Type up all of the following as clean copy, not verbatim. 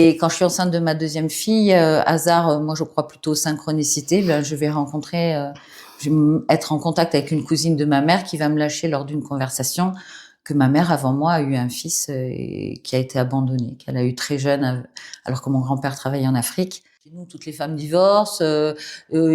Et quand je suis enceinte de ma deuxième fille, hasard, moi je crois plutôt aux synchronicités, je vais je vais être en contact avec une cousine de ma mère qui va me lâcher lors d'une conversation que ma mère avant moi a eu un fils qui a été abandonné, qu'elle a eu très jeune, alors que mon grand-père travaillait en Afrique. Chez nous, toutes les femmes divorcent.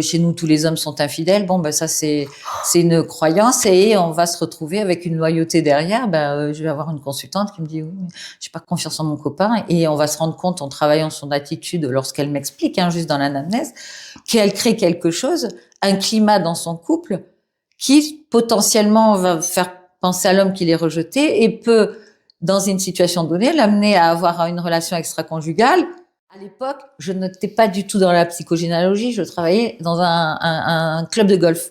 Chez nous, tous les hommes sont infidèles. Bon, ça c'est une croyance et on va se retrouver avec une loyauté derrière. Je vais avoir une consultante qui me dit oui, mais j'ai pas confiance en mon copain et on va se rendre compte en travaillant son attitude lorsqu'elle m'explique, juste dans l'anamnèse, qu'elle crée quelque chose, un climat dans son couple qui potentiellement va faire penser à l'homme qu'il est rejeté et peut, dans une situation donnée, l'amener à avoir une relation extra-conjugale. À l'époque, je n'étais pas du tout dans la psychogénéalogie, je travaillais dans un club de golf.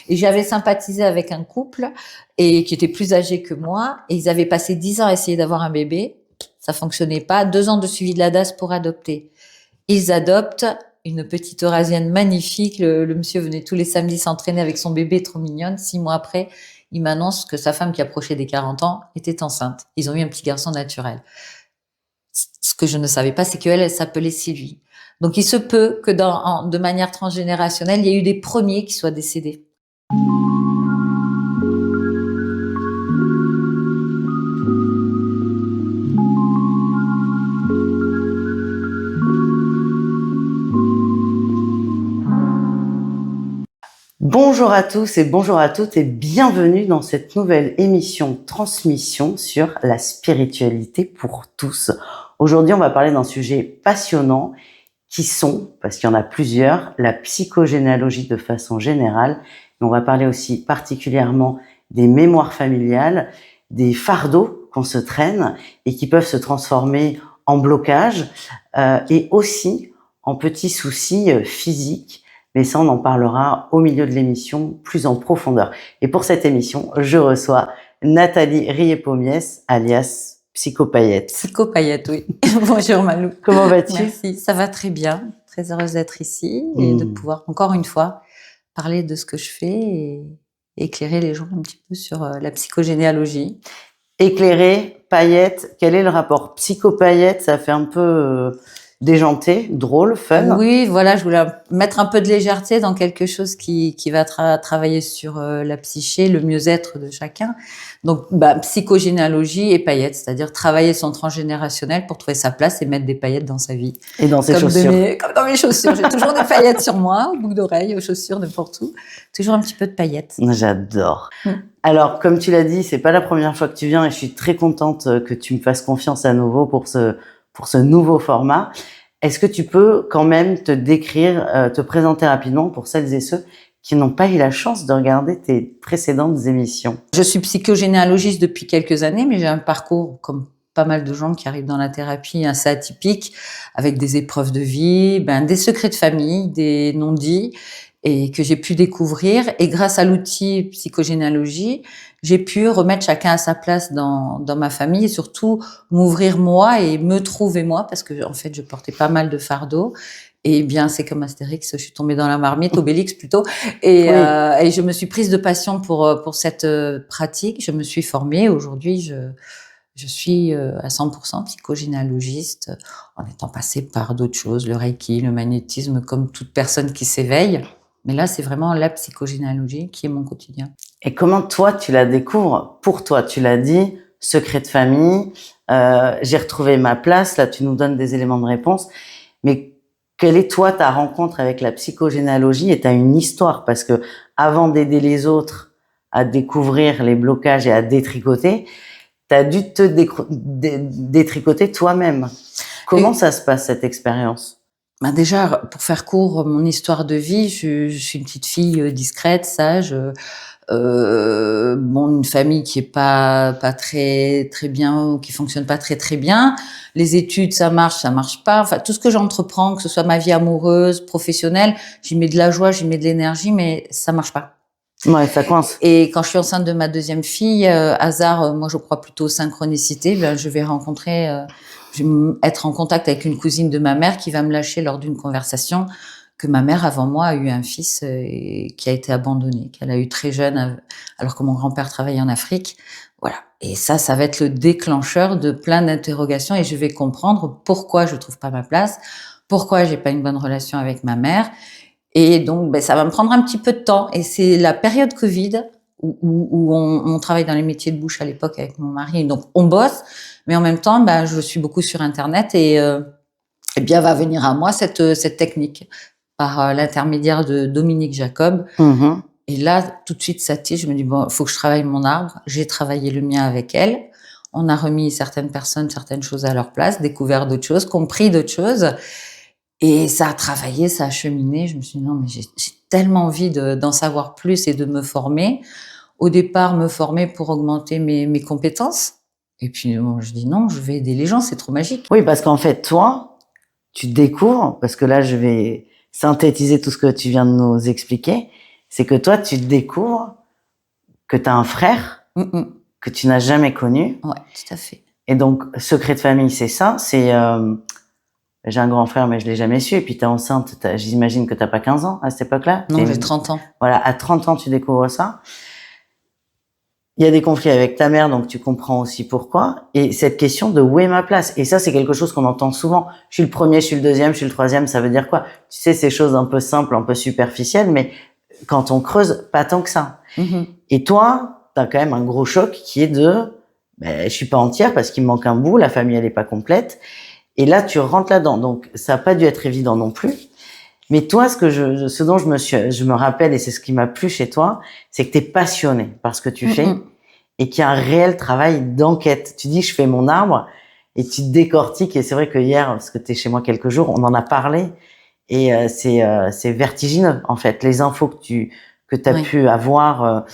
Et j'avais sympathisé avec un couple et qui était plus âgé que moi et ils avaient passé 10 ans à essayer d'avoir un bébé. Ça fonctionnait pas. 2 ans de suivi de la DAS pour adopter. Ils adoptent une petite Eurasienne magnifique. Le monsieur venait tous les samedis s'entraîner avec son bébé, trop mignonne. 6 mois après, il m'annonce que sa femme qui approchait des 40 ans était enceinte. Ils ont eu un petit garçon naturel. Ce que je ne savais pas, c'est qu'elle s'appelait Sylvie. Donc, il se peut que de manière transgénérationnelle, il y ait eu des premiers qui soient décédés. Bonjour à tous et bonjour à toutes et bienvenue dans cette nouvelle émission Transmission sur la spiritualité pour tous. Aujourd'hui, on va parler d'un sujet passionnant qui sont, parce qu'il y en a plusieurs, la psychogénéalogie de façon générale. Mais on va parler aussi particulièrement des mémoires familiales, des fardeaux qu'on se traîne et qui peuvent se transformer en blocage et aussi en petits soucis physiques. Mais ça, on en parlera au milieu de l'émission, plus en profondeur. Et pour cette émission, je reçois Nathalie Rié-Pommiès, alias Psycho-Paillette. Psycho-Paillette, oui. Bonjour Malou. Comment vas-tu? Merci, ça va très bien. Très heureuse d'être ici et de pouvoir, encore une fois, parler de ce que je fais et éclairer les gens un petit peu sur la psychogénéalogie. Éclairer, paillette, quel est le rapport? Psycho-paillette, ça fait un peu déjanté, drôle, fun. Oui, voilà, je voulais mettre un peu de légèreté dans quelque chose qui va travailler sur la psyché, le mieux-être de chacun. Donc, psychogénéalogie et paillettes, c'est-à-dire travailler son transgénérationnel pour trouver sa place et mettre des paillettes dans sa vie. Et dans ses chaussures. Comme dans mes chaussures. J'ai toujours des paillettes sur moi, aux boucles d'oreilles, aux chaussures, n'importe où. Toujours un petit peu de paillettes. J'adore. Alors, comme tu l'as dit, c'est pas la première fois que tu viens et je suis très contente que tu me fasses confiance à nouveau pour ce nouveau format. Est-ce que tu peux quand même te décrire, te présenter rapidement pour celles et ceux qui n'ont pas eu la chance de regarder tes précédentes émissions? Je suis psychogénéalogiste depuis quelques années, mais j'ai un parcours comme pas mal de gens qui arrivent dans la thérapie assez atypique, avec des épreuves de vie, des secrets de famille, des non-dits, et que j'ai pu découvrir. Et grâce à l'outil psychogénéalogie, j'ai pu remettre chacun à sa place dans ma famille et surtout m'ouvrir moi et me trouver moi, parce que en fait, je portais pas mal de fardeaux. Et bien, c'est comme Astérix, je suis tombée dans la marmite, Obélix plutôt, et je me suis prise de passion pour cette pratique. Je me suis formée. Aujourd'hui, je suis à 100% psychogénéalogiste, en étant passée par d'autres choses, le Reiki, le magnétisme, comme toute personne qui s'éveille. Mais là, c'est vraiment la psychogénéalogie qui est mon quotidien. Et comment toi, tu la découvres pour toi? Tu l'as dit, secret de famille, j'ai retrouvé ma place, là tu nous donnes des éléments de réponse. Mais quelle est toi ta rencontre avec la psychogénéalogie? Et tu as une histoire, parce que avant d'aider les autres à découvrir les blocages et à détricoter, tu as dû te détricoter toi-même. Comment ça se passe cette expérience? Déjà, pour faire court, mon histoire de vie, je suis une petite fille discrète, sage, une famille qui est pas très très bien, qui fonctionne pas très très bien. Les études, ça marche pas. Enfin, tout ce que j'entreprends, que ce soit ma vie amoureuse, professionnelle, j'y mets de la joie, j'y mets de l'énergie, mais ça marche pas. Ouais, ça coince. Et quand je suis enceinte de ma deuxième fille, hasard, moi je crois plutôt aux synchronicités, je vais être en contact avec une cousine de ma mère qui va me lâcher lors d'une conversation que ma mère avant moi a eu un fils qui a été abandonné, qu'elle a eu très jeune, alors que mon grand-père travaillait en Afrique. Voilà. Et ça va être le déclencheur de plein d'interrogations et je vais comprendre pourquoi je trouve pas ma place, pourquoi j'ai pas une bonne relation avec ma mère. Et donc, ça va me prendre un petit peu de temps. Et c'est la période Covid où on travaille dans les métiers de bouche à l'époque avec mon mari. Donc, on bosse, mais en même temps, je suis beaucoup sur Internet et bien va venir à moi cette technique par l'intermédiaire de Dominique Jacob. Mhm. Et là, tout de suite, ça tire. Je me dis, bon, il faut que je travaille mon arbre. J'ai travaillé le mien avec elle. On a remis certaines personnes, certaines choses à leur place, découvert d'autres choses, compris d'autres choses. Et ça a travaillé, ça a cheminé. Je me suis dit, non, mais j'ai tellement envie d'en savoir plus et de me former. Au départ, me former pour augmenter mes compétences. Et puis, je dis non, je vais aider les gens, c'est trop magique. Oui, parce qu'en fait, toi, tu découvres, parce que là, je vais synthétiser tout ce que tu viens de nous expliquer, c'est que toi, tu découvres que tu as un frère que tu n'as jamais connu. Ouais, tout à fait. Et donc, secret de famille, c'est ça, c'est... j'ai un grand frère, mais je l'ai jamais su. Et puis, t'es enceinte, j'imagine que t'as pas 15 ans à cette époque-là. Non, j'ai 30 ans. Voilà, à 30 ans, tu découvres ça. Il y a des conflits avec ta mère, donc tu comprends aussi pourquoi. Et cette question de où est ma place. Et ça, c'est quelque chose qu'on entend souvent. Je suis le premier, je suis le deuxième, je suis le troisième, ça veut dire quoi? Tu sais, ces choses un peu simples, un peu superficielles, mais quand on creuse, pas tant que ça. Et toi, t'as quand même un gros choc qui est de, je suis pas entière parce qu'il me manque un bout, la famille, elle est pas complète. Et là, tu rentres là-dedans. Donc, ça n'a pas dû être évident non plus. Mais toi, ce dont je me rappelle, et c'est ce qui m'a plu chez toi, c'est que tu es passionné par ce que tu fais et qu'il y a un réel travail d'enquête. Tu dis, je fais mon arbre et tu décortiques. Et c'est vrai que hier, parce que tu es chez moi quelques jours, on en a parlé et c'est vertigineux, en fait. Les infos que tu as pu avoir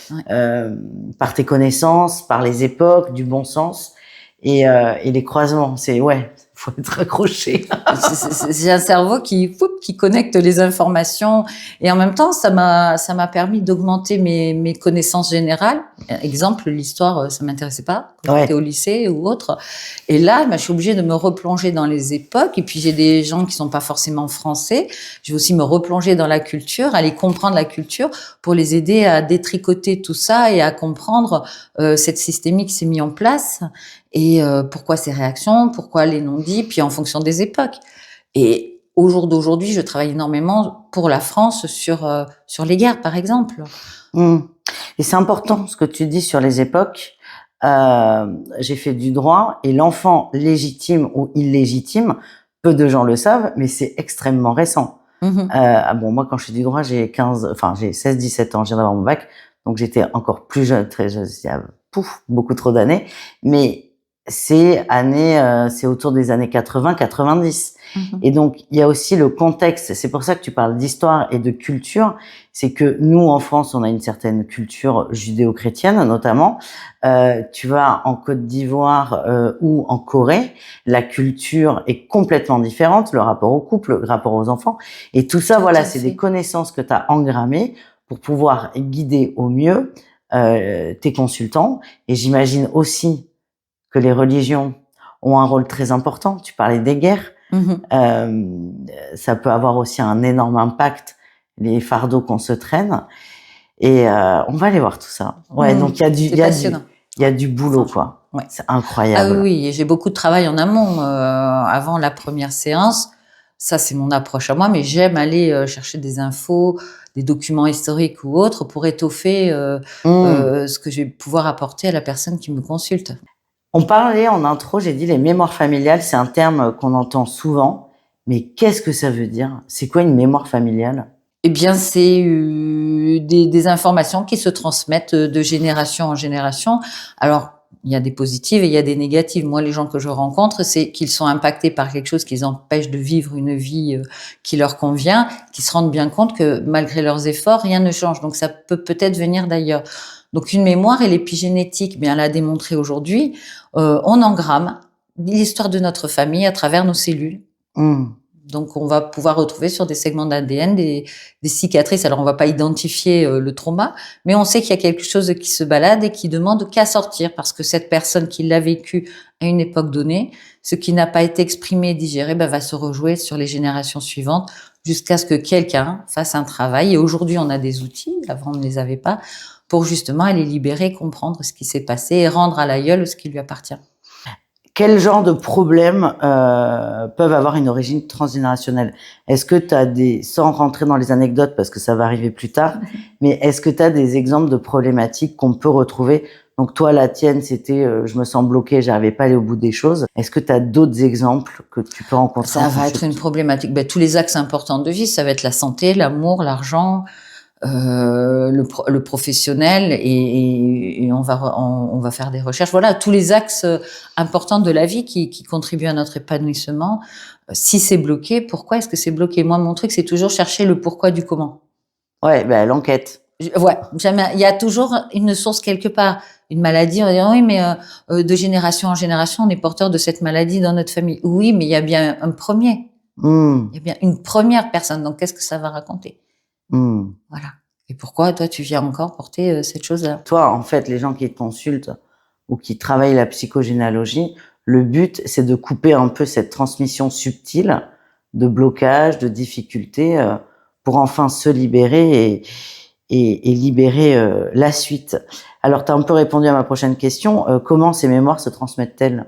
par tes connaissances, par les époques, du bon sens et les croisements. C'est, faut être accroché. J'ai un cerveau qui connecte les informations et en même temps ça m'a permis d'augmenter mes connaissances générales. Exemple, l'histoire ça m'intéressait pas quand j'étais au lycée ou autre. Et là, je suis obligée de me replonger dans les époques et puis j'ai des gens qui sont pas forcément français. Je vais aussi me replonger dans la culture, aller comprendre la culture pour les aider à détricoter tout ça et à comprendre cette systémie qui s'est mise en place. Et pourquoi ces réactions, pourquoi les non-dits, puis en fonction des époques. Et au jour d'aujourd'hui, je travaille énormément pour la France sur les guerres, par exemple. Et c'est important ce que tu dis sur les époques. J'ai fait du droit et l'enfant légitime ou illégitime, peu de gens le savent, mais c'est extrêmement récent. Moi, quand je fais du droit, j'ai 16-17 ans, je viens d'avoir mon bac, donc j'étais encore plus jeune, très jeune, il y a beaucoup trop d'années, mais c'est autour des années 80-90. Et donc, il y a aussi le contexte. C'est pour ça que tu parles d'histoire et de culture. C'est que nous, en France, on a une certaine culture judéo-chrétienne, notamment. Tu vas en Côte d'Ivoire ou en Corée, la culture est complètement différente, le rapport au couple, le rapport aux enfants. Et tout ça, c'est des connaissances que tu as engrammées pour pouvoir guider au mieux tes consultants. Et j'imagine aussi que les religions ont un rôle très important. Tu parlais des guerres. Ça peut avoir aussi un énorme impact, les fardeaux qu'on se traîne. Et on va aller voir tout ça. Donc il y a du boulot, quoi. C'est incroyable. Ah oui, j'ai beaucoup de travail en amont. Avant la première séance, ça c'est mon approche à moi, mais j'aime aller chercher des infos, des documents historiques ou autres pour étoffer ce que je vais pouvoir apporter à la personne qui me consulte. On parlait en intro, j'ai dit les mémoires familiales, c'est un terme qu'on entend souvent, mais qu'est-ce que ça veut dire? C'est quoi une mémoire familiale? Eh bien, c'est des informations qui se transmettent de génération en génération. Alors, il y a des positives et il y a des négatives. Moi, les gens que je rencontre, c'est qu'ils sont impactés par quelque chose qui les empêche de vivre une vie qui leur convient, qui se rendent bien compte que malgré leurs efforts, rien ne change. Donc, ça peut peut-être venir d'ailleurs. Donc, une mémoire et l'épigénétique, bien, elle a démontré aujourd'hui, on engramme l'histoire de notre famille à travers nos cellules. Donc, on va pouvoir retrouver sur des segments d'ADN des cicatrices. Alors, on va pas identifier le trauma, mais on sait qu'il y a quelque chose qui se balade et qui demande qu'à sortir parce que cette personne qui l'a vécu à une époque donnée, ce qui n'a pas été exprimé et digéré, va se rejouer sur les générations suivantes jusqu'à ce que quelqu'un fasse un travail. Et aujourd'hui, on a des outils, avant on ne les avait pas, pour justement aller libérer, comprendre ce qui s'est passé et rendre à l'aïeul ce qui lui appartient. Quel genre de problèmes peuvent avoir une origine transgénérationnelle? Est-ce que tu as sans rentrer dans les anecdotes parce que ça va arriver plus tard, mais est-ce que tu as des exemples de problématiques qu'on peut retrouver? Donc toi, la tienne, c'était je me sens bloquée, j'arrivais pas à aller au bout des choses. Est-ce que tu as d'autres exemples que tu peux rencontrer? Ça va être une problématique. Tous les axes importants de vie, ça va être la santé, l'amour, l'argent, le professionnel et on va faire des recherches. Voilà, tous les axes importants de la vie qui contribuent à notre épanouissement. Si c'est bloqué, pourquoi est-ce que c'est bloqué? Moi, mon truc, c'est toujours chercher le pourquoi du comment. Ouais, l'enquête. Ouais, jamais. Il y a toujours une source quelque part. Une maladie, on va dire oui, mais de génération en génération, on est porteur de cette maladie dans notre famille. Oui, mais il y a bien un premier. Il y a bien une première personne. Donc, qu'est-ce que ça va raconter? Voilà. Et pourquoi toi tu viens encore porter cette chose-là? Toi, en fait, les gens qui te consultent ou qui travaillent la psychogénéalogie, le but, c'est de couper un peu cette transmission subtile de blocage, de difficulté, pour enfin se libérer et libérer la suite. Alors, tu as un peu répondu à ma prochaine question. Comment ces mémoires se transmettent-elles?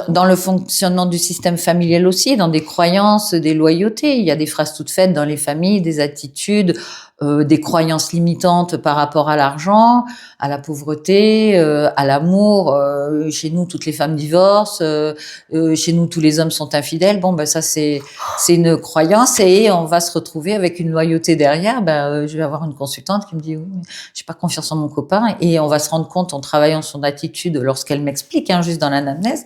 Dans le fonctionnement du système familial aussi, dans des croyances, des loyautés. Il y a des phrases toutes faites dans les familles, des attitudes, des croyances limitantes par rapport à l'argent, à la pauvreté, à l'amour. Chez nous, toutes les femmes divorcent. Chez nous, tous les hommes sont infidèles. Ça c'est une croyance et on va se retrouver avec une loyauté derrière. Je vais avoir une consultante qui me dit oui, mais j'ai pas confiance en mon copain et on va se rendre compte en travaillant son attitude lorsqu'elle m'explique, juste dans l'anamnèse,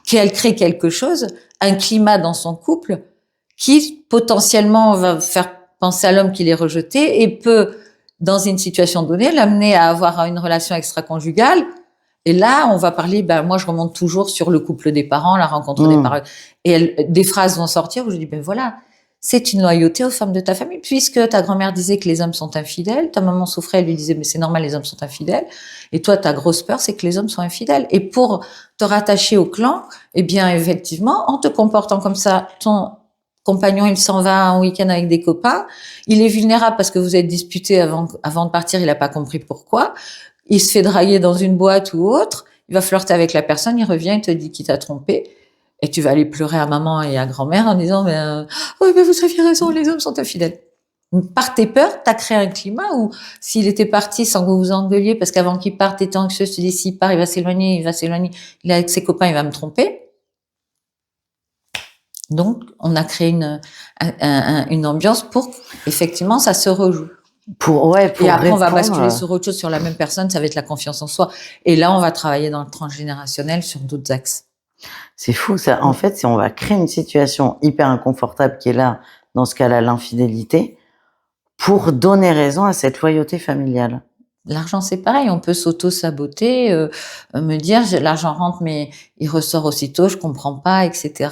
qu'elle crée quelque chose, un climat dans son couple qui potentiellement va faire penser à l'homme qu'il est rejeté et peut, dans une situation donnée, l'amener à avoir une relation extra-conjugale. Et là, on va parler, moi, je remonte toujours sur le couple des parents, la rencontre des parents. Et des phrases vont sortir où je dis, voilà, c'est une loyauté aux femmes de ta famille, puisque ta grand-mère disait que les hommes sont infidèles, ta maman souffrait, elle lui disait, mais c'est normal, les hommes sont infidèles. Et toi, ta grosse peur, c'est que les hommes sont infidèles. Et pour te rattacher au clan, effectivement, en te comportant comme ça, ton compagnon, il s'en va en week-end avec des copains, il est vulnérable parce que vous êtes disputés avant de partir, il a pas compris pourquoi, il se fait draguer dans une boîte ou autre, il va flirter avec la personne, il revient, il te dit qu'il t'a trompé, et tu vas aller pleurer à maman et à grand-mère en disant, vous aviez raison, les hommes sont infidèles. Par tes peurs, t'as créé un climat où s'il était parti sans que vous vous engueuliez, parce qu'avant qu'il parte, t'étais anxieuse, tu dis, s'il part, il va s'éloigner, il est avec ses copains, il va me tromper. Donc, on a créé une ambiance pour, effectivement, ça se rejoue. Et après, on va basculer sur autre chose, sur la même personne, ça va être la confiance en soi. Et là, on va travailler dans le transgénérationnel sur d'autres axes. C'est fou, ça. En fait, si on va créer une situation hyper inconfortable qui est là, dans ce cas-là, l'infidélité, pour donner raison à cette loyauté familiale. L'argent, c'est pareil, on peut s'auto-saboter, me dire l'argent rentre mais il ressort aussitôt, je comprends pas, etc.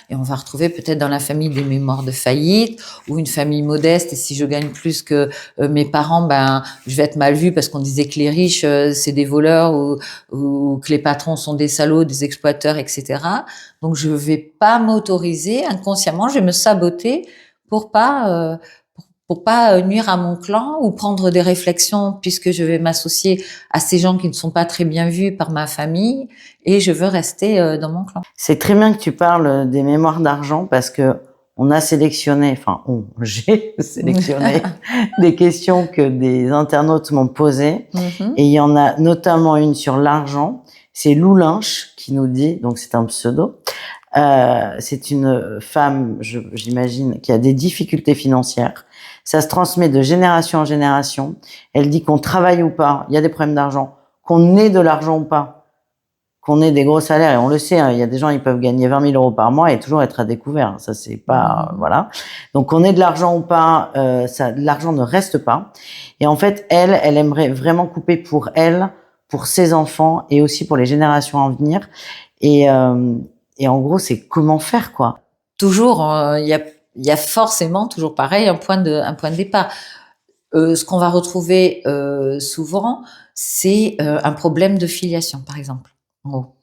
Et on va retrouver peut-être dans la famille des mémoires de faillite ou une famille modeste. Et si je gagne plus que mes parents, je vais être mal vue parce qu'on disait que les riches c'est des voleurs ou que les patrons sont des salauds, des exploiteurs, etc. Donc je vais pas m'autoriser inconsciemment, je vais me saboter pour pas nuire à mon clan ou prendre des réflexions puisque je vais m'associer à ces gens qui ne sont pas très bien vus par ma famille et je veux rester dans mon clan. C'est très bien que tu parles des mémoires d'argent parce que j'ai sélectionné des questions que des internautes m'ont posées et il y en a notamment une sur l'argent. C'est Lou Lynch qui nous dit, donc c'est un pseudo, c'est une femme, j'imagine, qui a des difficultés financières. Ça se transmet de génération en génération. Elle dit qu'on travaille ou pas, il y a des problèmes d'argent, qu'on ait de l'argent ou pas, qu'on ait des gros salaires, et on le sait, il y a des gens, ils peuvent gagner 20 000 euros par mois et toujours être à découvert. Ça, c'est pas, voilà. Donc, qu'on ait de l'argent ou pas, l'argent ne reste pas. Et en fait, elle aimerait vraiment couper pour elle, pour ses enfants et aussi pour les générations à venir. Et en gros, c'est comment faire, quoi. toujours, il y a forcément, toujours pareil, un point de départ. Ce qu'on va retrouver souvent, c'est un problème de filiation, par exemple. En gros.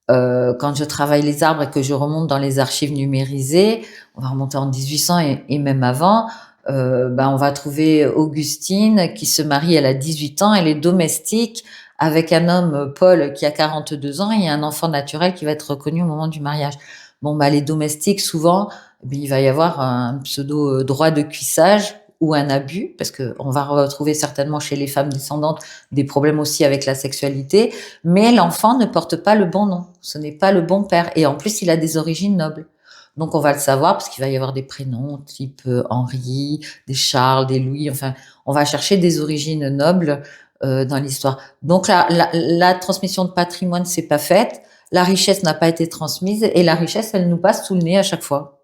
Quand je travaille les arbres et que je remonte dans les archives numérisées, on va remonter en 1800 et même avant, on va trouver Augustine qui se marie, elle a 18 ans, elle est domestique avec un homme, Paul, qui a 42 ans, et il y a un enfant naturel qui va être reconnu au moment du mariage. Bon, les domestiques, souvent, il va y avoir un pseudo droit de cuissage ou un abus, parce que on va retrouver certainement chez les femmes descendantes des problèmes aussi avec la sexualité, mais l'enfant ne porte pas le bon nom. Ce n'est pas le bon père. Et en plus, il a des origines nobles. Donc, on va le savoir parce qu'il va y avoir des prénoms type Henri, des Charles, des Louis. Enfin, on va chercher des origines nobles dans l'histoire. Donc, la transmission de patrimoine, c'est pas faite. La richesse n'a pas été transmise et la richesse, elle nous passe sous le nez à chaque fois.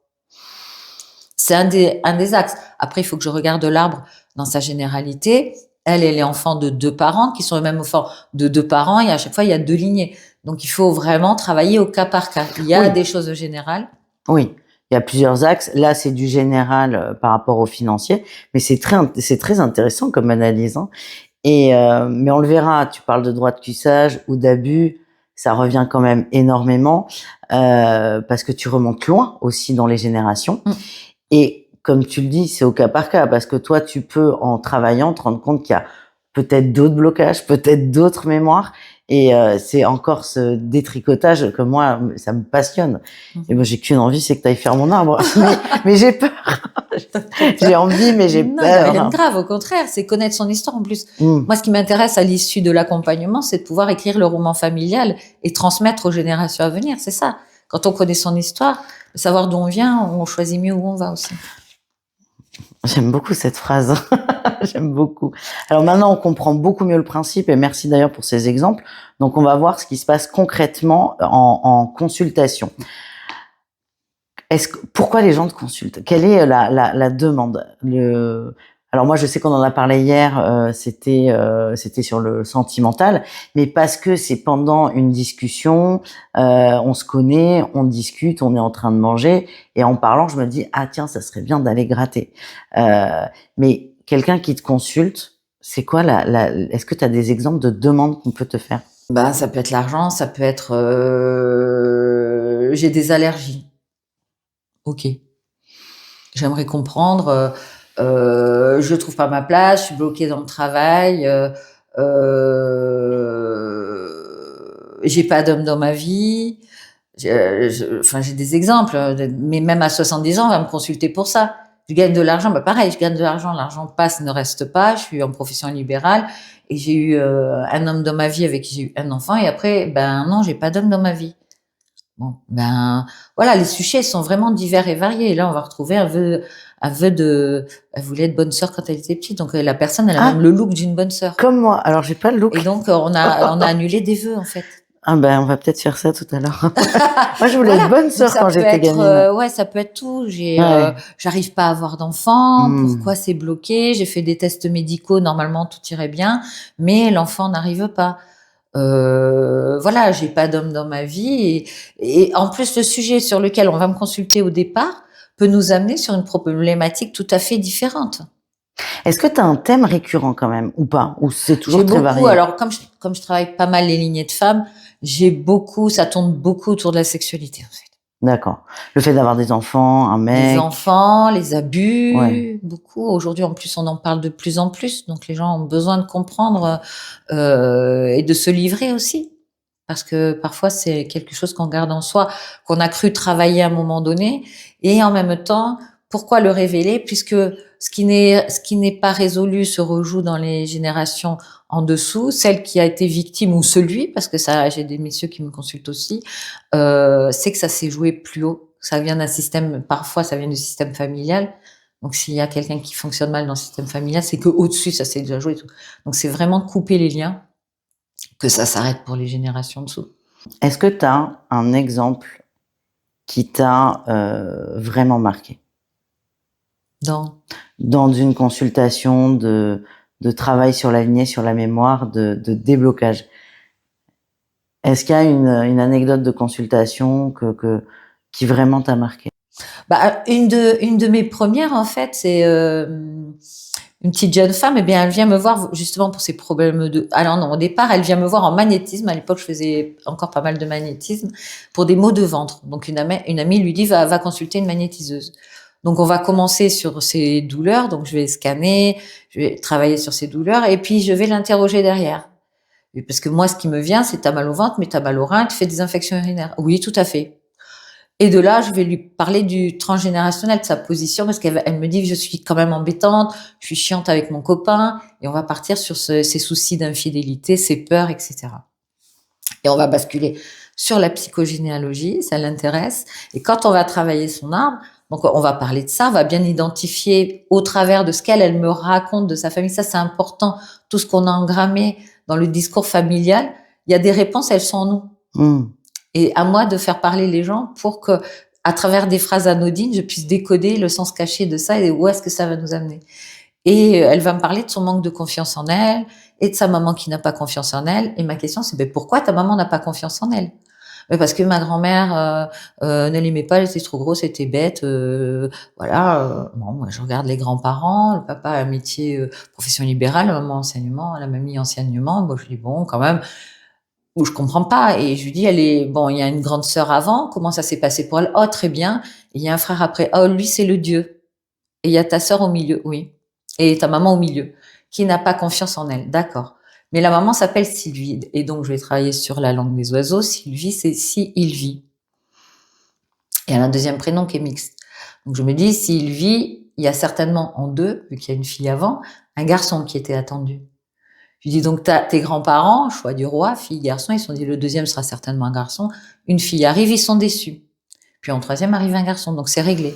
C'est un des axes. Après, il faut que je regarde l'arbre dans sa généralité. Elle est enfant de 2 parents qui sont les mêmes enfants de 2 parents et à chaque fois, il y a 2 lignées. Donc, il faut vraiment travailler au cas par cas. Il y a des choses générales. Oui, il y a plusieurs axes. Là, c'est du général par rapport au financier, mais c'est très intéressant comme analyse. Hein. Mais on le verra, tu parles de droit de cuissage ou d'abus, ça revient quand même énormément parce que tu remontes loin aussi dans les générations. Et comme tu le dis, c'est au cas par cas parce que toi, tu peux, en travaillant, te rendre compte qu'il y a peut-être d'autres blocages, peut-être d'autres mémoires. Et c'est encore ce détricotage que moi, ça me passionne. Et moi, j'ai qu'une envie, c'est que tu ailles faire mon arbre. mais j'ai peur. J'ai envie, mais j'ai peur. Non, rien de grave, au contraire, c'est connaître son histoire en plus. Moi, ce qui m'intéresse à l'issue de l'accompagnement, c'est de pouvoir écrire le roman familial et transmettre aux générations à venir. C'est ça. Quand on connaît son histoire, savoir d'où on vient, on choisit mieux où on va aussi. J'aime beaucoup cette phrase. J'aime beaucoup. Alors maintenant, on comprend beaucoup mieux le principe et merci d'ailleurs pour ces exemples. Donc, on va voir ce qui se passe concrètement en consultation. Pourquoi les gens te consultent? Quelle est la demande? Alors moi, je sais qu'on en a parlé hier, c'était sur le sentimental, mais parce que c'est pendant une discussion, on se connaît, on discute, on est en train de manger, et en parlant, je me dis ah tiens, ça serait bien d'aller gratter. Mais quelqu'un qui te consulte, c'est quoi est-ce que tu as des exemples de demandes qu'on peut te faire? Ça peut être l'argent, ça peut être j'ai des allergies. Ok. J'aimerais comprendre. Je trouve pas ma place, je suis bloquée dans le travail, j'ai pas d'homme dans ma vie. J'ai des exemples, mais même à 70 ans, on va me consulter pour ça. Je gagne de l'argent, pareil, je gagne de l'argent, l'argent passe, ne reste pas. Je suis en profession libérale et j'ai eu un homme dans ma vie avec qui j'ai eu un enfant et après, non, j'ai pas d'homme dans ma vie. Bon, voilà, les sujets sont vraiment divers et variés. Et là, on va retrouver un vœu de, elle voulait être bonne sœur quand elle était petite. Donc, la personne, elle a même le look d'une bonne sœur. Comme moi. Alors, j'ai pas le look. Et donc, on a annulé des vœux, en fait. On va peut-être faire ça tout à l'heure. Moi, je voulais être bonne sœur quand j'étais gamine. Ouais, ça peut être tout. J'arrive pas à avoir d'enfant. Pourquoi c'est bloqué? J'ai fait des tests médicaux. Normalement, tout irait bien. Mais l'enfant n'arrive pas. Voilà, j'ai pas d'homme dans ma vie et en plus le sujet sur lequel on va me consulter au départ peut nous amener sur une problématique tout à fait différente. Est-ce que tu as un thème récurrent quand même ou pas, ou c'est toujours très varié? Alors comme je travaille pas mal les lignées de femmes, ça tourne beaucoup autour de la sexualité en fait. D'accord. Le fait d'avoir des enfants, un mec. Les enfants, les abus, beaucoup. Aujourd'hui, en plus, on en parle de plus en plus. Donc, les gens ont besoin de comprendre et de se livrer aussi. Parce que parfois, c'est quelque chose qu'on garde en soi, qu'on a cru travailler à un moment donné. Et en même temps, pourquoi le révéler? Puisque ce qui n'est pas résolu se rejoue dans les générations en dessous, celle qui a été victime ou celui, parce que j'ai des messieurs qui me consultent aussi, c'est que ça s'est joué plus haut. Ça vient d'un système, parfois ça vient du système familial. Donc s'il y a quelqu'un qui fonctionne mal dans le système familial, c'est que au-dessus ça s'est déjà joué. Tout. Donc c'est vraiment couper les liens, que ça s'arrête pour les générations dessous. Est-ce que tu as un exemple qui t'a vraiment marqué? Dans une consultation de travail sur la lignée, sur la mémoire, de déblocage. Est-ce qu'il y a une anecdote de consultation qui vraiment t'a marqué? Bah, une de mes premières, en fait, c'est une petite jeune femme. Eh bien, elle vient me voir justement pour ses problèmes de. Alors non, au départ, elle vient me voir en magnétisme. À l'époque, je faisais encore pas mal de magnétisme pour des maux de ventre. Donc, une amie lui dit va consulter une magnétiseuse. Donc, on va commencer sur ses douleurs. Donc, je vais scanner, je vais travailler sur ses douleurs, et puis je vais l'interroger derrière. Parce que moi, ce qui me vient, c'est t'as mal au ventre, mais t'as mal au rein, tu fais des infections urinaires. Oui, tout à fait. Et de là, je vais lui parler du transgénérationnel, de sa position, parce qu'elle me dit, je suis quand même embêtante, je suis chiante avec mon copain, et on va partir sur ses soucis d'infidélité, ses peurs, etc. Et on va basculer sur la psychogénéalogie, ça l'intéresse. Et quand on va travailler son arbre, donc on va parler de ça, on va bien identifier au travers de ce elle me raconte de sa famille. Ça, c'est important. Tout ce qu'on a engrammé dans le discours familial, il y a des réponses, elles sont en nous. Et à moi de faire parler les gens pour que, à travers des phrases anodines, je puisse décoder le sens caché de ça et où est-ce que ça va nous amener. Et elle va me parler de son manque de confiance en elle et de sa maman qui n'a pas confiance en elle. Et ma question, c'est pourquoi ta maman n'a pas confiance en elle? Parce que ma grand-mère ne l'aimait pas, elle était trop grosse, elle était bête. Voilà. Bon, moi, je regarde les grands-parents. Le papa a un métier profession libérale, la maman enseignement, la mamie enseignement. Bon, je dis bon, quand même. Où je comprends pas. Et je lui dis, il y a une grande sœur avant. Comment ça s'est passé pour elle? Oh, très bien. Et il y a un frère après. Oh, lui, c'est le Dieu. Et il y a ta sœur au milieu. Oui. Et ta maman au milieu, qui n'a pas confiance en elle. D'accord. Mais la maman s'appelle Sylvie. Et donc, je vais travailler sur la langue des oiseaux. Sylvie, c'est si il vit. Et elle a un deuxième prénom qui est mixte. Donc, je me dis, s'il vit, il y a certainement en deux, vu qu'il y a une fille avant, un garçon qui était attendu. Je lui dis donc tes grands-parents, choix du roi, fille, garçon, ils se sont dit le deuxième sera certainement un garçon. Une fille arrive, ils sont déçus. Puis en troisième arrive un garçon, donc c'est réglé.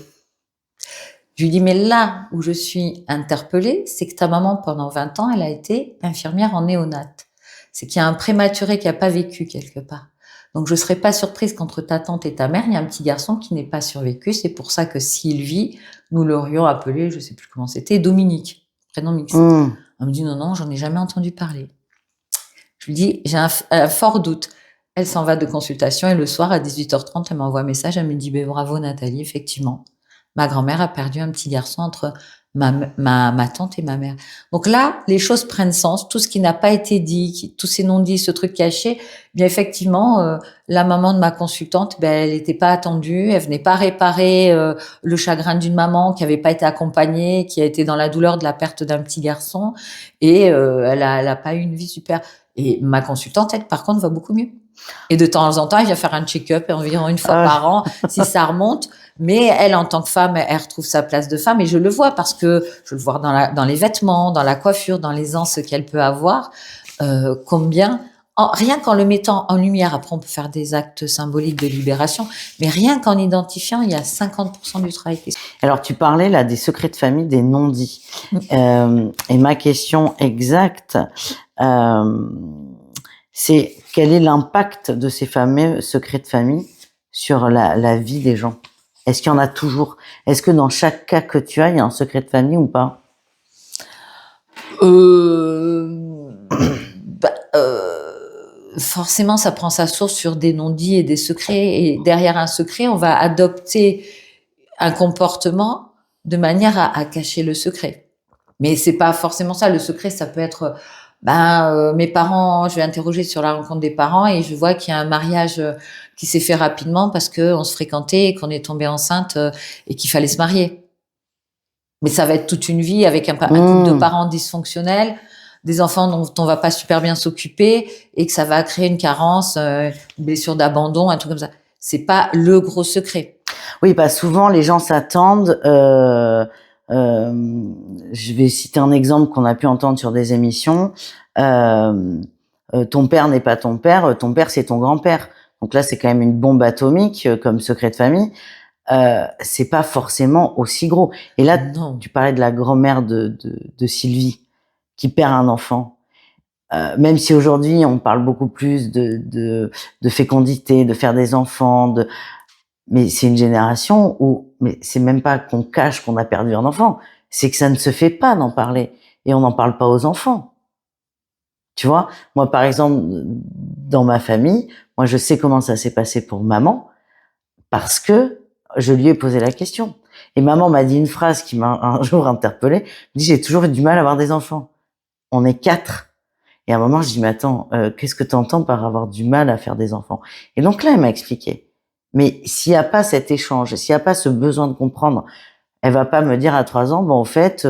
Je lui dis mais là où je suis interpellée, c'est que ta maman pendant 20 ans, elle a été infirmière en néonate. C'est qu'il y a un prématuré qui n'a pas vécu quelque part. Donc je serais pas surprise qu'entre ta tante et ta mère, il y a un petit garçon qui n'est pas survécu. C'est pour ça que s'il vit, nous l'aurions appelé, je sais plus comment c'était, Dominique, prénom mixte. Elle me dit non, j'en ai jamais entendu parler. Je lui dis, j'ai un fort doute. Elle s'en va de consultation et le soir à 18h30, elle m'envoie un message, elle me dit bravo Nathalie, effectivement. Ma grand-mère a perdu un petit garçon entre ma tante et ma mère. Donc là, les choses prennent sens. Tout ce qui n'a pas été dit, tous ces non-dits, ce truc caché, bien effectivement, la maman de ma consultante, elle n'était pas attendue, elle venait pas réparer le chagrin d'une maman qui avait pas été accompagnée, qui a été dans la douleur de la perte d'un petit garçon, et elle a pas eu une vie super. Et ma consultante, elle, par contre, va beaucoup mieux. Et de temps en temps, elle vient faire un check-up environ une fois par an, si ça remonte. Mais elle, en tant que femme, elle retrouve sa place de femme. Et je le vois parce que je le vois dans les vêtements, dans la coiffure, dans l'aisance qu'elle peut avoir. Combien, rien qu'en le mettant en lumière, après on peut faire des actes symboliques de libération, mais rien qu'en identifiant, il y a 50% du travail qui se fait. Alors, tu parlais là des secrets de famille, des non-dits. Et ma question exacte, c'est quel est l'impact de ces fameux secrets de famille sur la vie des gens? Est-ce qu'il y en a toujours? Est-ce que dans chaque cas que tu as, il y a un secret de famille ou pas? Forcément, ça prend sa source sur des non-dits et des secrets. Et derrière un secret, on va adopter un comportement de manière à cacher le secret. Mais c'est pas forcément ça. Le secret, ça peut être, mes parents, je vais interroger sur la rencontre des parents et je vois qu'il y a un mariage qui s'est fait rapidement parce qu'on se fréquentait et qu'on est tombé enceinte et qu'il fallait se marier. Mais ça va être toute une vie avec un couple de parents dysfonctionnels, des enfants dont on va pas super bien s'occuper et que ça va créer une carence, une blessure d'abandon, un truc comme ça. C'est pas le gros secret. Oui, souvent les gens s'attendent. Je vais citer un exemple qu'on a pu entendre sur des émissions. Ton père n'est pas ton père c'est ton grand-père. Donc là, c'est quand même une bombe atomique comme secret de famille. C'est pas forcément aussi gros. Et là, non. Tu parlais de la grand-mère de Sylvie qui perd un enfant. Même si aujourd'hui on parle beaucoup plus de fécondité, de faire des enfants, mais c'est une génération où, mais c'est même pas qu'on cache qu'on a perdu un enfant, c'est que ça ne se fait pas d'en parler et on n'en parle pas aux enfants. Tu vois, moi par exemple dans ma famille, moi je sais comment ça s'est passé pour maman parce que je lui ai posé la question. Et maman m'a dit une phrase qui m'a un jour interpellée. Elle me dit, j'ai toujours eu du mal à avoir des enfants. On est 4. Et à un moment, je dis, mais attends, qu'est-ce que tu entends par avoir du mal à faire des enfants? Et donc là, elle m'a expliqué. Mais s'il n'y a pas cet échange, s'il n'y a pas ce besoin de comprendre, elle va pas me dire à 3 ans, bon, en fait,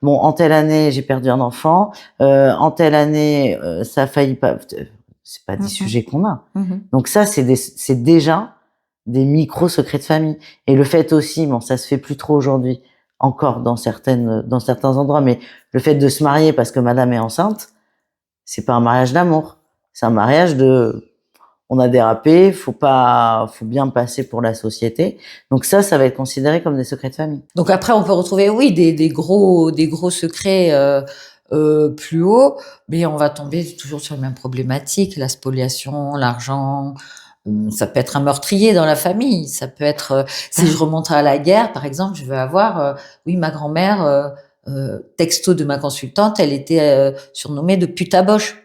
en telle année, j'ai perdu un enfant, en telle année, ça a failli pas. C'est pas des sujets qu'on a. Donc ça, c'est déjà des micro-secrets de famille. Et le fait aussi, bon, ça se fait plus trop aujourd'hui, encore dans certains endroits, mais le fait de se marier parce que madame est enceinte, c'est pas un mariage d'amour. C'est un mariage on a dérapé, faut bien passer pour la société. Donc ça va être considéré comme des secrets de famille. Donc après, on peut retrouver, oui, des gros secrets, plus haut, mais on va tomber toujours sur les mêmes problématiques, la spoliation, l'argent. Ça peut être un meurtrier dans la famille. Ça peut être, si je remonte à la guerre, par exemple, je vais avoir, oui, ma grand-mère, texto de ma consultante, elle était surnommée de putaboche.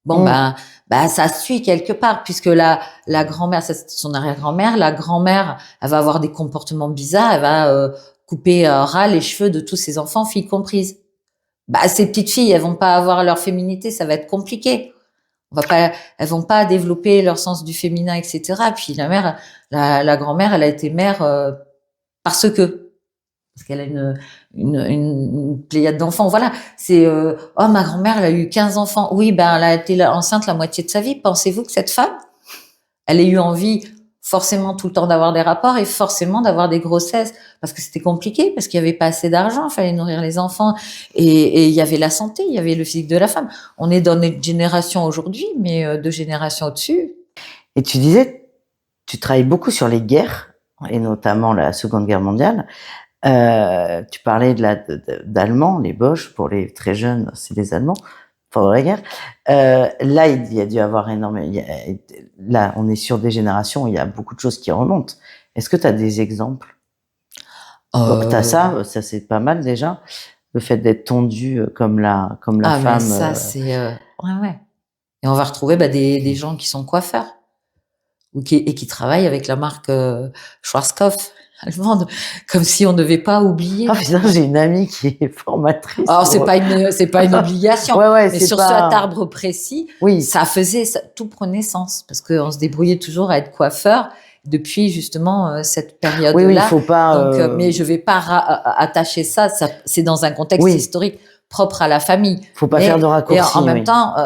Bon, ça suit quelque part, puisque la grand-mère, ça, c'est son arrière-grand-mère, la grand-mère, elle va avoir des comportements bizarres, elle va couper ras les cheveux de tous ses enfants, filles comprises. Ces petites filles, elles vont pas avoir leur féminité, ça va être compliqué. Elles vont pas développer leur sens du féminin, etc. Puis la grand-mère, elle a été mère parce qu'elle a une pléiade d'enfants. Voilà, c'est ma grand-mère, elle a eu 15 enfants. Oui, elle a été enceinte la moitié de sa vie. Pensez-vous que cette femme, elle ait eu envie forcément tout le temps d'avoir des rapports et forcément d'avoir des grossesses, parce que c'était compliqué, parce qu'il y avait pas assez d'argent, il fallait nourrir les enfants, et il y avait la santé, il y avait le physique de la femme. On est dans notre génération aujourd'hui, mais 2 générations au-dessus. Et tu disais, tu travailles beaucoup sur les guerres, et notamment la Seconde Guerre mondiale. Tu parlais d'Allemands, les Boches, pour les très jeunes, c'est des Allemands, pendant la guerre. Là, il y a dû avoir énormément. Là, on est sur des générations où il y a beaucoup de choses qui remontent. Est-ce que tu as des exemples? T'as ça c'est pas mal déjà. Le fait d'être tondu comme la femme. Mais ça, c'est ouais. Et on va retrouver des gens qui sont coiffeurs et qui travaillent avec la marque Schwarzkopf allemande, comme si on ne devait pas oublier. Ah putain, j'ai une amie qui est formatrice. Alors c'est pas une obligation, ouais, mais sur cet arbre précis, oui, tout prenait sens, parce qu'on se débrouillait toujours à être coiffeur depuis justement cette période-là. Oui, il faut pas. Donc, mais je vais pas attacher ça. C'est dans un contexte historique propre à la famille. Faut pas faire de raccourcis. Et en même temps,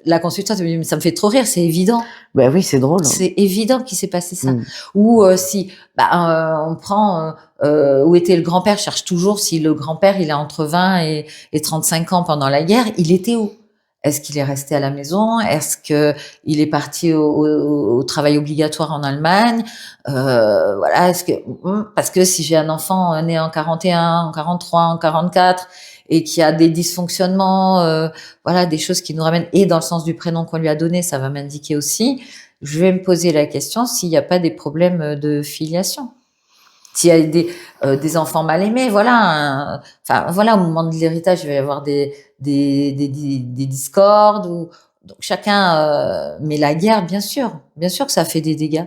la consultante me dit, mais ça me fait trop rire, c'est évident. Ben oui, c'est drôle. C'est évident qu'il s'est passé ça. Ou si on prend où était le grand-père, je cherche toujours si le grand-père il a entre 20 et 35 ans pendant la guerre, il était où? Est-ce qu'il est resté à la maison? Est-ce que il est parti au travail obligatoire en Allemagne? Voilà, parce que si j'ai un enfant né en 41, en 43, en 44 et qui a des dysfonctionnements, voilà, des choses qui nous ramènent, et dans le sens du prénom qu'on lui a donné, ça va m'indiquer aussi. Je vais me poser la question s'il n'y a pas des problèmes de filiation. S'il y a des enfants mal aimés, voilà. Voilà, au moment de l'héritage, il va y avoir des discordes, donc chacun. Mais la guerre, bien sûr que ça fait des dégâts.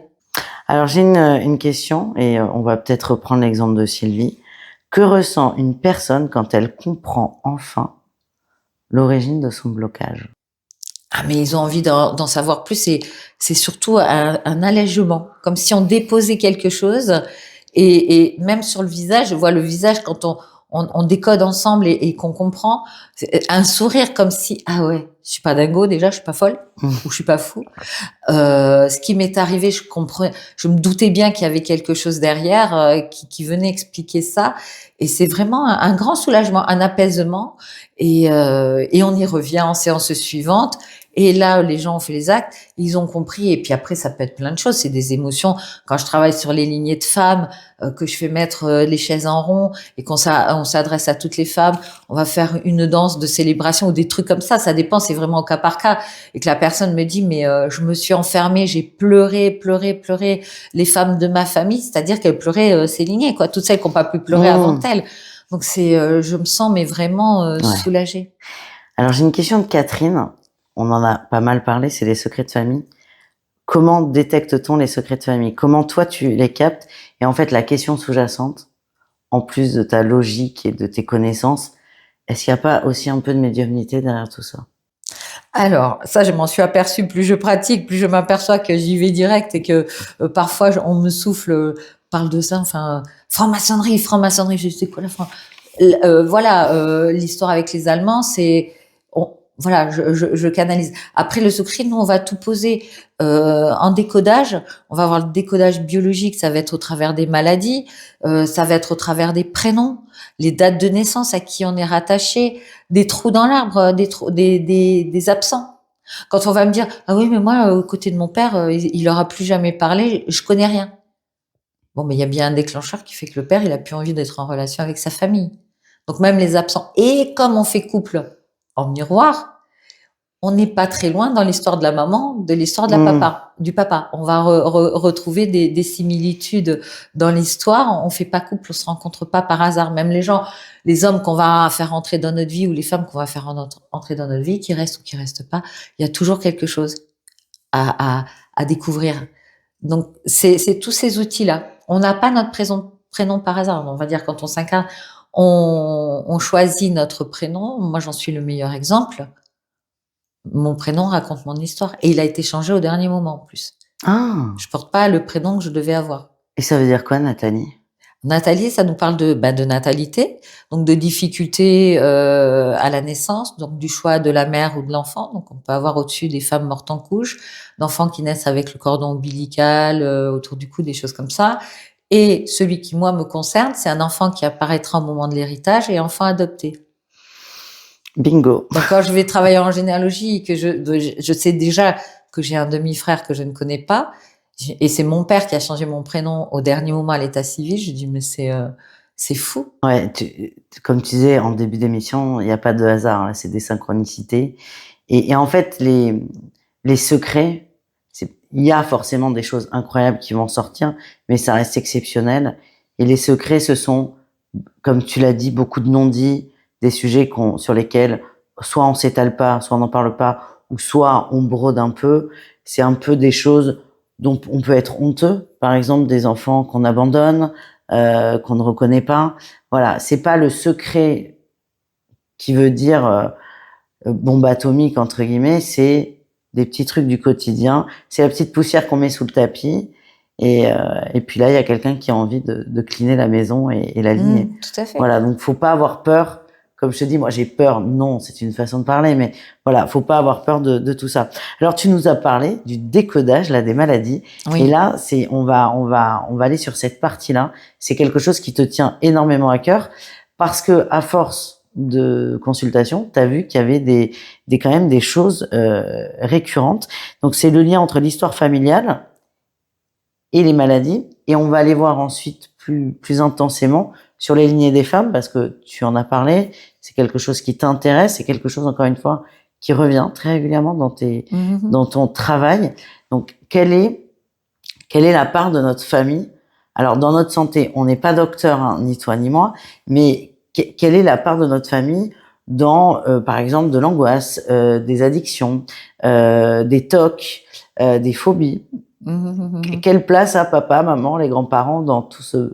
Alors j'ai une question, et on va peut-être reprendre l'exemple de Sylvie. Que ressent une personne quand elle comprend enfin l'origine de son blocage? Mais ils ont envie d'en savoir plus. C'est surtout un allègement, comme si on déposait quelque chose. Et même sur le visage, je vois le visage quand on décode ensemble et qu'on comprend, un sourire comme si, ah ouais, je suis pas dingo déjà, je suis pas folle, ou je suis pas fou. Ce qui m'est arrivé, je me doutais bien qu'il y avait quelque chose derrière qui venait expliquer ça. Et c'est vraiment un grand soulagement, un apaisement. Et on y revient en séance suivante. Et là, les gens ont fait les actes, ils ont compris. Et puis après, ça peut être plein de choses. C'est des émotions. Quand je travaille sur les lignées de femmes, que je fais mettre les chaises en rond et on s'adresse à toutes les femmes, on va faire une danse de célébration ou des trucs comme ça. Ça dépend, c'est vraiment au cas par cas. Et que la personne me dit, mais je me suis enfermée, j'ai pleuré les femmes de ma famille, c'est-à-dire qu'elles pleuraient ces lignées, quoi. Toutes celles qui n'ont pas pu pleurer avant elles. Donc je me sens mais vraiment soulagée. Alors j'ai une question de Catherine. On en a pas mal parlé, c'est les secrets de famille. comment détecte-t-on les secrets de famille? Comment toi tu les captes? Et en fait, la question sous-jacente, en plus de ta logique et de tes connaissances, est-ce qu'il n'y a pas aussi un peu de médiumnité derrière tout ça? Alors, ça, je m'en suis aperçue, plus je pratique, plus je m'aperçois que j'y vais direct et que parfois on me souffle, parle de ça, enfin, franc-maçonnerie, franc-maçonnerie, je sais quoi la franc. Voilà, l'histoire avec les Allemands, c'est, voilà, je canalise. Après le secret, nous, on va tout poser en décodage. On va avoir le décodage biologique, ça va être au travers des maladies, ça va être au travers des prénoms, les dates de naissance, à qui on est rattaché, des trous dans l'arbre, des absents. Quand on va me dire ah oui mais moi au côté de mon père il aura plus jamais parlé, je connais rien. Bon mais il y a bien un déclencheur qui fait que le père il a plus envie d'être en relation avec sa famille. Donc même les absents. Et comme on fait couple en miroir, on n'est pas très loin dans l'histoire de la maman, de l'histoire de la papa, du papa. On va retrouver des similitudes dans l'histoire. On fait pas couple, on se rencontre pas par hasard. Même les gens, les hommes qu'on va faire entrer dans notre vie ou les femmes qu'on va faire entrer dans notre vie, qui restent ou qui restent pas, il y a toujours quelque chose à découvrir. Donc c'est tous ces outils-là. On n'a pas notre prénom par hasard. On va dire quand on s'incarne, on choisit notre prénom. Moi, j'en suis le meilleur exemple. Mon prénom raconte mon histoire et il a été changé au dernier moment en plus. Ah! Je porte pas le prénom que je devais avoir. Et ça veut dire quoi, Nathalie? Nathalie, ça nous parle de natalité, donc de difficultés à la naissance, donc du choix de la mère ou de l'enfant. Donc on peut avoir au-dessus des femmes mortes en couche, d'enfants qui naissent avec le cordon ombilical autour du cou, des choses comme ça. Et celui qui moi me concerne, c'est un enfant qui apparaîtra au moment de l'héritage et enfant adopté. Bingo. Donc quand je vais travailler en généalogie, que je sais déjà que j'ai un demi-frère que je ne connais pas, et c'est mon père qui a changé mon prénom au dernier moment à l'état civil, je dis mais c'est fou. Ouais, comme tu disais en début d'émission, il n'y a pas de hasard, là, c'est des synchronicités. Et en fait, les secrets, il y a forcément des choses incroyables qui vont sortir, mais ça reste exceptionnel. Et les secrets, ce sont, comme tu l'as dit, beaucoup de non-dits, des sujets sur lesquels soit on s'étale pas, soit on n'en parle pas, ou soit on brode un peu. C'est un peu des choses dont on peut être honteux. Par exemple, des enfants qu'on abandonne, qu'on ne reconnaît pas. Voilà, c'est pas le secret qui veut dire bombe atomique entre guillemets, c'est des petits trucs du quotidien. C'est la petite poussière qu'on met sous le tapis. Et puis là, il y a quelqu'un qui a envie de cleaner la maison et l'aligner. Tout à fait. Voilà, donc faut pas avoir peur. Comme je te dis, moi j'ai peur. Non, c'est une façon de parler, mais voilà, faut pas avoir peur de tout ça. Alors tu nous as parlé du décodage là des maladies, Oui. et là on va aller sur cette partie-là. C'est quelque chose qui te tient énormément à cœur parce que à force de consultation, tu as vu qu'il y avait quand même des choses récurrentes. Donc c'est le lien entre l'histoire familiale et les maladies, et on va aller voir ensuite plus intensément sur les lignées des femmes, parce que tu en as parlé, c'est quelque chose qui t'intéresse, c'est quelque chose, encore une fois, qui revient très régulièrement dans ton travail. Donc, quelle est la part de notre famille? Alors, dans notre santé, on n'est pas docteur, hein, ni toi ni moi, mais quelle est la part de notre famille dans, par exemple, de l'angoisse, des addictions, des TOC, des phobies? Quelle place a papa, maman, les grands-parents dans tout ce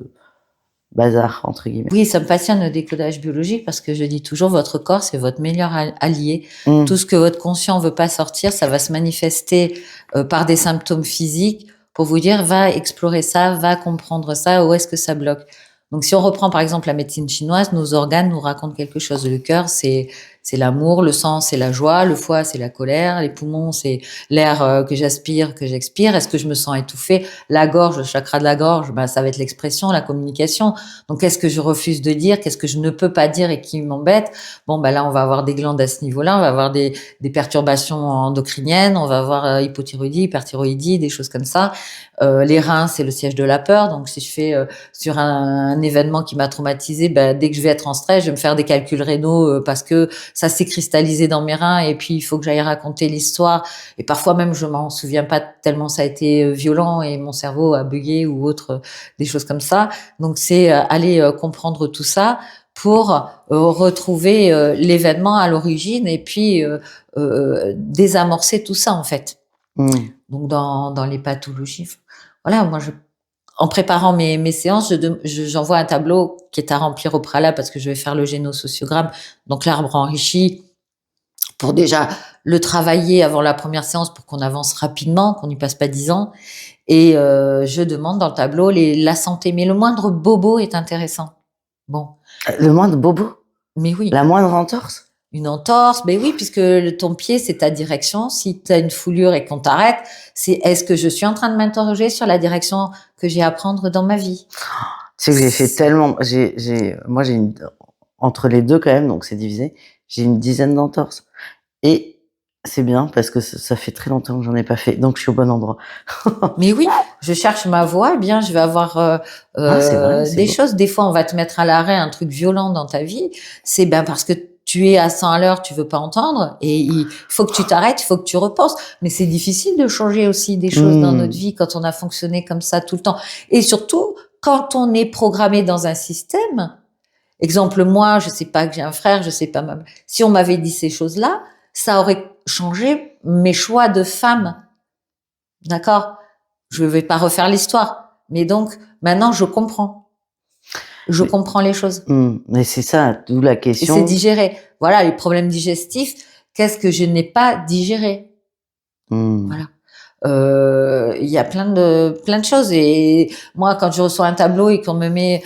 bazar, entre guillemets? Oui, ça me passionne le décodage biologique parce que je dis toujours, votre corps, c'est votre meilleur allié. Tout ce que votre conscient veut pas sortir, ça va se manifester par des symptômes physiques pour vous dire, va explorer ça, va comprendre ça, où est-ce que ça bloque. Donc, si on reprend par exemple la médecine chinoise, nos organes nous racontent quelque chose. Le cœur, c'est l'amour, le sang, c'est la joie, le foie, c'est la colère, les poumons, c'est l'air que j'aspire, que j'expire. Est-ce que je me sens étouffée? La gorge, le chakra de la gorge, ça va être l'expression, la communication. Donc, qu'est-ce que je refuse de dire? Qu'est-ce que je ne peux pas dire et qui m'embête? Bon, là, on va avoir des glandes à ce niveau-là, on va avoir des perturbations endocriniennes, on va avoir hypothyroïdie, hyperthyroïdie, des choses comme ça. Les reins, c'est le siège de la peur. Donc, si je fais sur un événement qui m'a traumatisé, dès que je vais être en stress, je vais me faire des calculs rénaux parce que ça s'est cristallisé dans mes reins et puis il faut que j'aille raconter l'histoire. Et parfois même, je m'en souviens pas tellement ça a été violent et mon cerveau a bugué ou autre, des choses comme ça. Donc, c'est aller comprendre tout ça pour retrouver l'événement à l'origine et puis désamorcer tout ça en fait. Donc, dans les pathologies, voilà, moi, en préparant mes séances, j'envoie un tableau qui est à remplir au préalable parce que je vais faire le génosociogramme, donc l'arbre enrichi, pour déjà le travailler avant la première séance pour qu'on avance rapidement, qu'on n'y passe pas 10 ans. Et je demande dans le tableau la santé. Mais le moindre bobo est intéressant. Bon. Le moindre bobo? Mais oui. La moindre entorse? Une entorse, mais oui, puisque ton pied, c'est ta direction. Si tu as une foulure et qu'on t'arrête, c'est est-ce que je suis en train de m'interroger sur la direction que j'ai à prendre dans ma vie? Tu sais que j'ai fait tellement, moi j'ai entre les deux quand même, donc c'est divisé, j'ai une dizaine d'entorses. Et c'est bien parce que ça fait très longtemps que j'en ai pas fait, donc je suis au bon endroit. Mais oui, je cherche ma voie, eh bien je vais avoir c'est vrai, des beau. choses. Des fois, on va te mettre à l'arrêt un truc violent dans ta vie. C'est bien parce que tu es à 100 à l'heure, tu veux pas entendre, et il faut que tu t'arrêtes, il faut que tu repenses. Mais c'est difficile de changer aussi des choses dans notre vie quand on a fonctionné comme ça tout le temps. Et surtout, quand on est programmé dans un système, exemple, moi, je sais pas que j'ai un frère, je sais pas même. Si on m'avait dit ces choses-là, ça aurait changé mes choix de femme. D'accord? Je vais pas refaire l'histoire. Mais donc, maintenant, je comprends. Je comprends les choses. Mais c'est ça, d'où la Et question. c'est digéré. Voilà, les problèmes digestifs, qu'est-ce que je n'ai pas digéré? Voilà. Il y a plein de choses. Et moi, quand je reçois un tableau et qu'on me met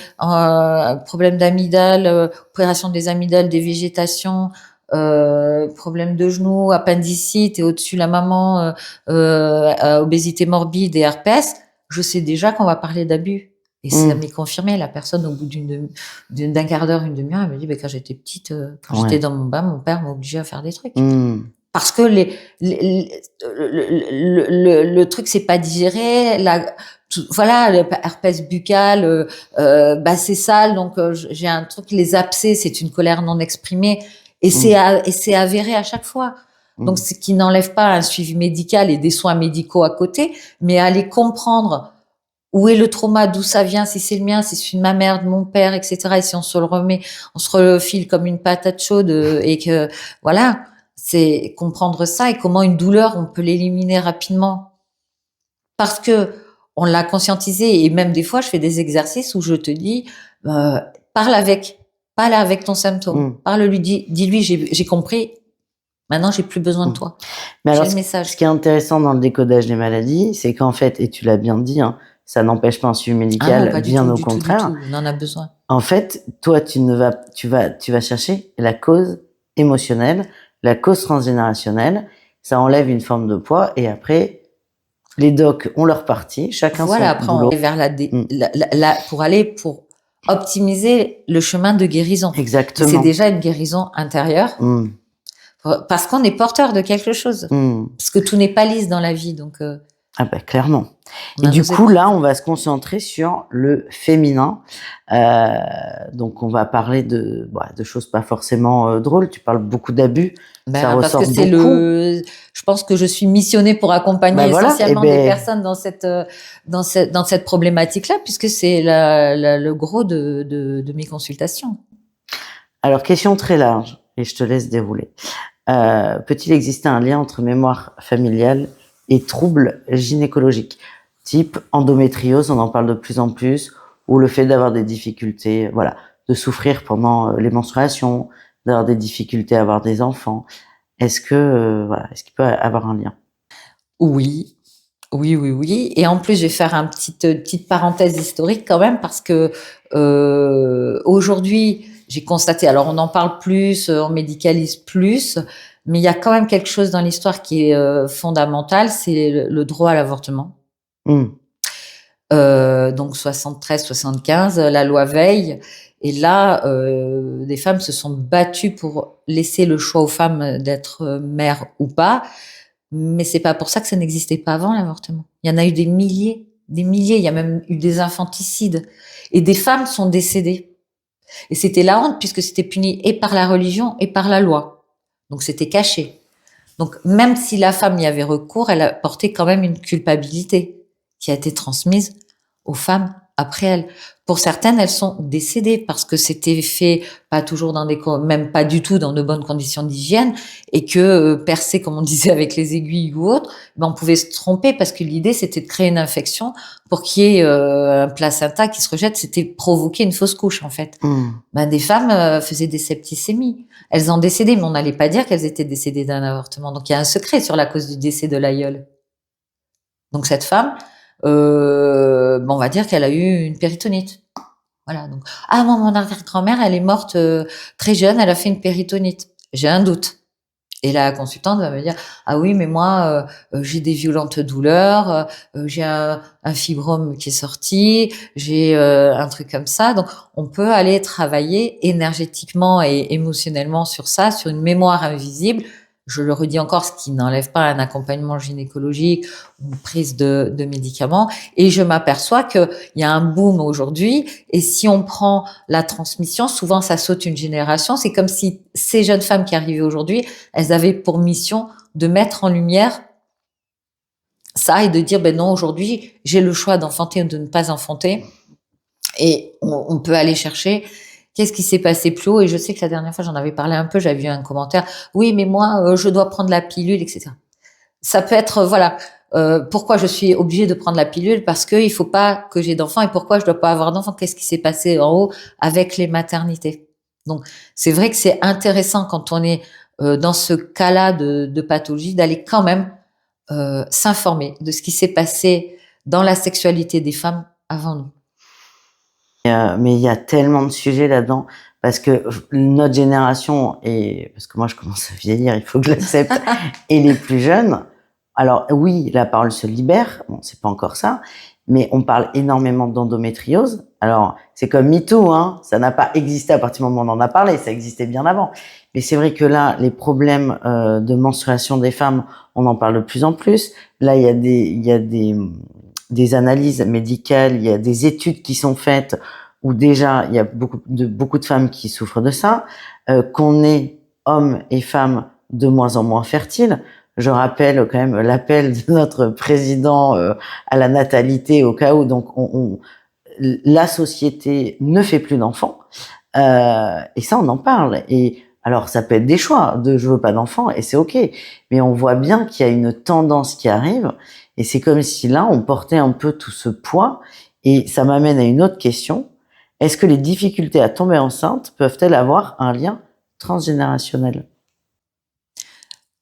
problème d'amygdale, opération des amygdales, des végétations, problème de genoux, appendicite et au-dessus la maman, obésité morbide et herpès, je sais déjà qu'on va parler d'abus. Et ça m'est confirmé. La personne, au bout d'un quart d'heure, une demi-heure, elle me dit, quand j'étais petite, quand j'étais dans mon bain, mon père m'obligeait à faire des trucs. Parce que le truc c'est pas digéré, voilà, l'herpès buccal, c'est sale, donc j'ai un truc, les abcès, c'est une colère non exprimée, et c'est avéré à chaque fois. Donc ce qui n'enlève pas un suivi médical et des soins médicaux à côté, mais aller comprendre où est le trauma, d'où ça vient, si c'est le mien, si c'est de ma mère, de mon père, etc. Et si on se le remet, on se refile comme une patate chaude, et que voilà. C'est comprendre ça et comment une douleur, on peut l'éliminer rapidement. Parce que on l'a conscientisé, et même des fois, je fais des exercices où je te dis, parle avec ton symptôme. Parle-lui, dis-lui, j'ai compris. Maintenant, j'ai plus besoin de toi. Mais alors, le message. Ce qui est intéressant dans le décodage des maladies, c'est qu'en fait, et tu l'as bien dit, ça n'empêche pas un suivi médical, bien au contraire. Du tout, on en a besoin. En fait, toi, tu vas chercher la cause émotionnelle, la cause transgénérationnelle, ça enlève une forme de poids, et après, les docs ont leur partie, chacun son boulot. Après, on est vers pour optimiser le chemin de guérison. Exactement. C'est déjà une guérison intérieure. Parce qu'on est porteur de quelque chose. Parce que tout n'est pas lisse dans la vie, donc. Clairement. Et du coup, là, on va se concentrer sur le féminin. Donc, on va parler de choses pas forcément drôles. Tu parles beaucoup d'abus. Ça ressort parce que beaucoup. Je pense que je suis missionnée pour accompagner essentiellement des personnes dans cette problématique-là, puisque c'est le gros de mes consultations. Alors, question très large, et je te laisse dérouler. Peut-il exister un lien entre mémoire familiale et troubles gynécologiques, type endométriose, on en parle de plus en plus, ou le fait d'avoir des difficultés, de souffrir pendant les menstruations, d'avoir des difficultés à avoir des enfants. Est-ce qu'il peut avoir un lien? Oui. Et en plus, je vais faire une petite parenthèse historique quand même, parce que aujourd'hui, j'ai constaté, alors on en parle plus, on médicalise plus, mais il y a quand même quelque chose dans l'histoire qui est fondamental, c'est le droit à l'avortement. Donc 73-75, la loi Veil, et là, les femmes se sont battues pour laisser le choix aux femmes d'être mères ou pas, mais c'est pas pour ça que ça n'existait pas avant l'avortement. Il y en a eu des milliers, il y a même eu des infanticides, et des femmes sont décédées. Et c'était la honte, puisque c'était puni et par la religion et par la loi. Donc c'était caché. Donc même si la femme y avait recours, elle a porté quand même une culpabilité qui a été transmise aux femmes après elles. Pour certaines, elles sont décédées parce que c'était fait pas toujours même pas du tout dans de bonnes conditions d'hygiène et que percer, comme on disait avec les aiguilles ou autre, ben on pouvait se tromper parce que l'idée c'était de créer une infection pour qu'il y ait un placenta qui se rejette, c'était provoquer une fausse couche en fait. Ben des femmes faisaient des septicémies, elles en décédaient, mais on n'allait pas dire qu'elles étaient décédées d'un avortement. Donc il y a un secret sur la cause du décès de l'aïeul. Donc cette femme, on va dire qu'elle a eu une péritonite. Voilà. Donc, mon arrière-grand-mère, elle est morte très jeune, elle a fait une péritonite. J'ai un doute. Et la consultante va me dire, ah oui, mais moi, j'ai des violentes douleurs, j'ai un fibrome qui est sorti, j'ai un truc comme ça. Donc, on peut aller travailler énergétiquement et émotionnellement sur ça, sur une mémoire invisible. Je le redis encore, ce qui n'enlève pas un accompagnement gynécologique ou une prise de médicaments. Et je m'aperçois qu'il y a un boom aujourd'hui. Et si on prend la transmission, souvent ça saute une génération. C'est comme si ces jeunes femmes qui arrivaient aujourd'hui, elles avaient pour mission de mettre en lumière ça et de dire, ben non, aujourd'hui, j'ai le choix d'enfanter ou de ne pas enfanter. Et on peut aller chercher qu'est-ce qui s'est passé plus haut. Et je sais que la dernière fois, j'en avais parlé un peu, j'avais vu un commentaire. Oui, mais moi, je dois prendre la pilule, etc. Ça peut être, pourquoi je suis obligée de prendre la pilule? Parce qu'il faut pas que j'ai d'enfants. Et pourquoi je dois pas avoir d'enfants? Qu'est-ce qui s'est passé en haut avec les maternités? Donc, c'est vrai que c'est intéressant quand on est dans ce cas-là de pathologie d'aller quand même s'informer de ce qui s'est passé dans la sexualité des femmes avant nous. Mais il y a tellement de sujets là-dedans parce que notre génération, et parce que moi je commence à vieillir, il faut que je l'accepte, et les plus jeunes, alors oui, la parole se libère, bon, c'est pas encore ça, mais on parle énormément d'endométriose. Alors, c'est comme MeToo, hein, ça n'a pas existé à partir du moment où on en a parlé, ça existait bien avant. Mais c'est vrai que là, les problèmes de menstruation des femmes, on en parle de plus en plus. Là, il y a des analyses médicales, il y a des études qui sont faites où déjà il y a beaucoup de femmes qui souffrent de ça, qu'on est hommes et femmes de moins en moins fertiles. Je rappelle quand même l'appel de notre président à la natalité au cas où. Donc la société ne fait plus d'enfants et ça on en parle. Et alors ça peut être des choix de je veux pas d'enfants et c'est ok, mais on voit bien qu'il y a une tendance qui arrive. Et c'est comme si là, on portait un peu tout ce poids. Et ça m'amène à une autre question. Est-ce que les difficultés à tomber enceinte peuvent-elles avoir un lien transgénérationnel?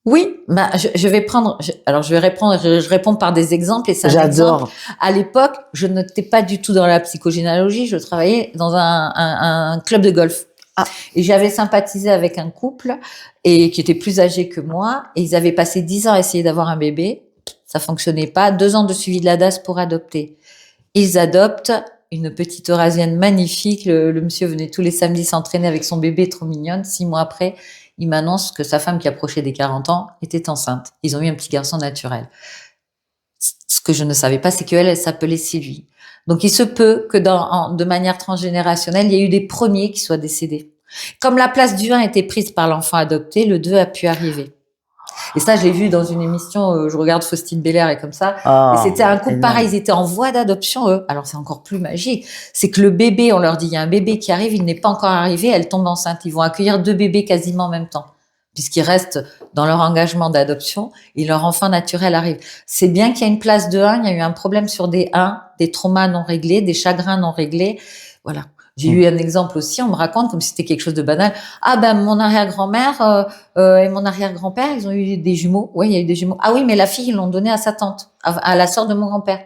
Oui, je vais répondre, je réponds par des exemples et c'est un exemple. J'adore. À l'époque, je n'étais pas du tout dans la psychogénéalogie, je travaillais dans un club de golf. Et j'avais sympathisé avec un couple et qui était plus âgé que moi et ils avaient passé 10 ans à essayer d'avoir un bébé. Ça fonctionnait pas. 2 ans de suivi de la DAS pour adopter. Ils adoptent une petite Eurasienne magnifique. Le monsieur venait tous les samedis s'entraîner avec son bébé, trop mignonne. 6 mois après, il m'annonce que sa femme qui approchait des 40 ans était enceinte. Ils ont eu un petit garçon naturel. Ce que je ne savais pas, c'est elle s'appelait Sylvie. Donc il se peut que de manière transgénérationnelle, il y ait eu des premiers qui soient décédés. Comme la place du 1 était prise par l'enfant adopté, le 2 a pu arriver. Et ça, je l'ai vu dans une émission, je regarde Faustine Belair et comme ça. Et c'était un couple pareil, ils étaient en voie d'adoption, eux. Alors, c'est encore plus magique. C'est que le bébé, on leur dit, il y a un bébé qui arrive, il n'est pas encore arrivé, elle tombe enceinte. Ils vont accueillir 2 bébés quasiment en même temps, puisqu'ils restent dans leur engagement d'adoption et leur enfant naturel arrive. C'est bien qu'il y a une place de 1, il y a eu un problème sur des 1, des traumas non réglés, des chagrins non réglés. Voilà. J'ai eu un exemple aussi, on me raconte comme si c'était quelque chose de banal. Mon arrière-grand-mère et mon arrière-grand-père, ils ont eu des jumeaux. Oui, il y a eu des jumeaux. Ah oui, mais la fille, ils l'ont donnée à sa tante, à la sœur de mon grand-père,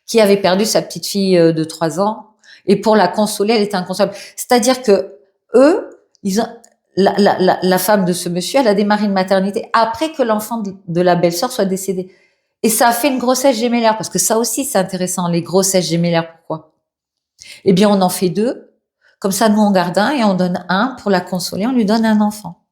qui avait perdu sa petite fille de 3 ans. Et pour la consoler, elle était inconsolable. C'est-à-dire que eux, la femme de ce monsieur, elle a démarré une maternité après que l'enfant de la belle-sœur soit décédé. Et ça a fait une grossesse gémellaire, parce que ça aussi, c'est intéressant, les grossesses gémellaires. Pourquoi? Eh bien, on en fait 2. Comme ça, nous, on garde un et on donne un pour la consoler, on lui donne un enfant.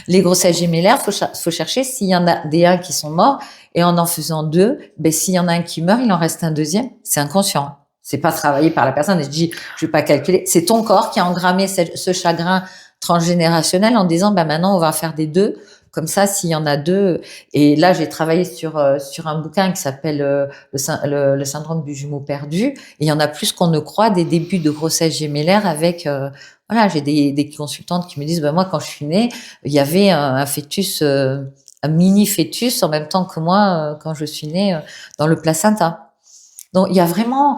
Les grossesses gémellaires, faut chercher s'il y en a des 1 qui sont morts et en faisant 2, s'il y en a un qui meurt, il en reste un deuxième. C'est inconscient. C'est pas travaillé par la personne. Et je dis, je vais pas calculer. C'est ton corps qui a engrammé ce chagrin transgénérationnel en disant, maintenant, on va faire des 2 Comme ça, s'il y en a deux, et là j'ai travaillé sur un bouquin qui s'appelle le syndrome du jumeau perdu. Et il y en a plus qu'on ne croit des débuts de grossesse gémellaire avec voilà, j'ai des consultantes qui me disent moi quand je suis née, il y avait un fœtus, un mini fœtus en même temps que moi quand je suis née dans le placenta. Donc il y a vraiment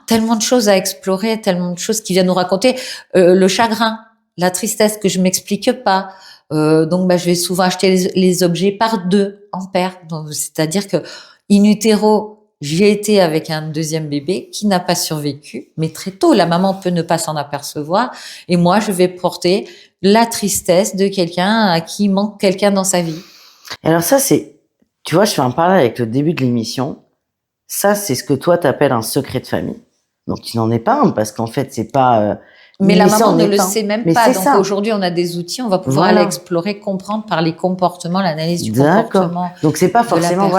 tellement de choses à explorer, tellement de choses qui viennent nous raconter le chagrin, la tristesse que je m'explique pas. Donc je vais souvent acheter les objets par deux en paire. Donc c'est-à-dire que in utero, j'ai été avec un deuxième bébé qui n'a pas survécu, mais très tôt la maman peut ne pas s'en apercevoir et moi je vais porter la tristesse de quelqu'un à qui manque quelqu'un dans sa vie. Et alors ça c'est, tu vois, je fais un parallèle avec le début de l'émission. Ça, c'est ce que toi t'appelles un secret de famille. Donc, tu n'en es pas un parce qu'en fait, c'est pas. Mais la maman ne le sait même pas. Donc aujourd'hui, on a des outils, on va pouvoir aller explorer, comprendre par les comportements, l'analyse du comportement. Donc c'est pas forcément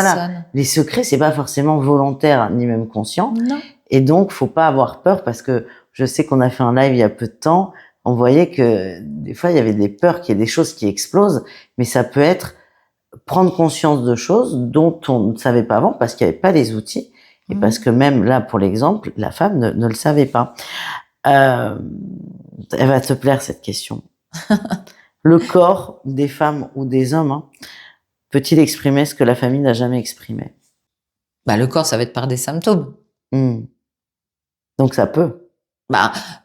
les secrets, c'est pas forcément volontaire ni même conscient. Non. Et donc, faut pas avoir peur parce que je sais qu'on a fait un live il y a peu de temps. On voyait que des fois, il y avait des peurs, qu'il y ait des choses qui explosent, mais ça peut être prendre conscience de choses dont on ne savait pas avant parce qu'il n'y avait pas les outils et parce que même là, pour l'exemple, la femme ne le savait pas. Elle va te plaire cette question. Le corps des femmes ou des hommes peut-il exprimer ce que la famille n'a jamais exprimé? Le corps, ça va être par des symptômes. Donc ça peut.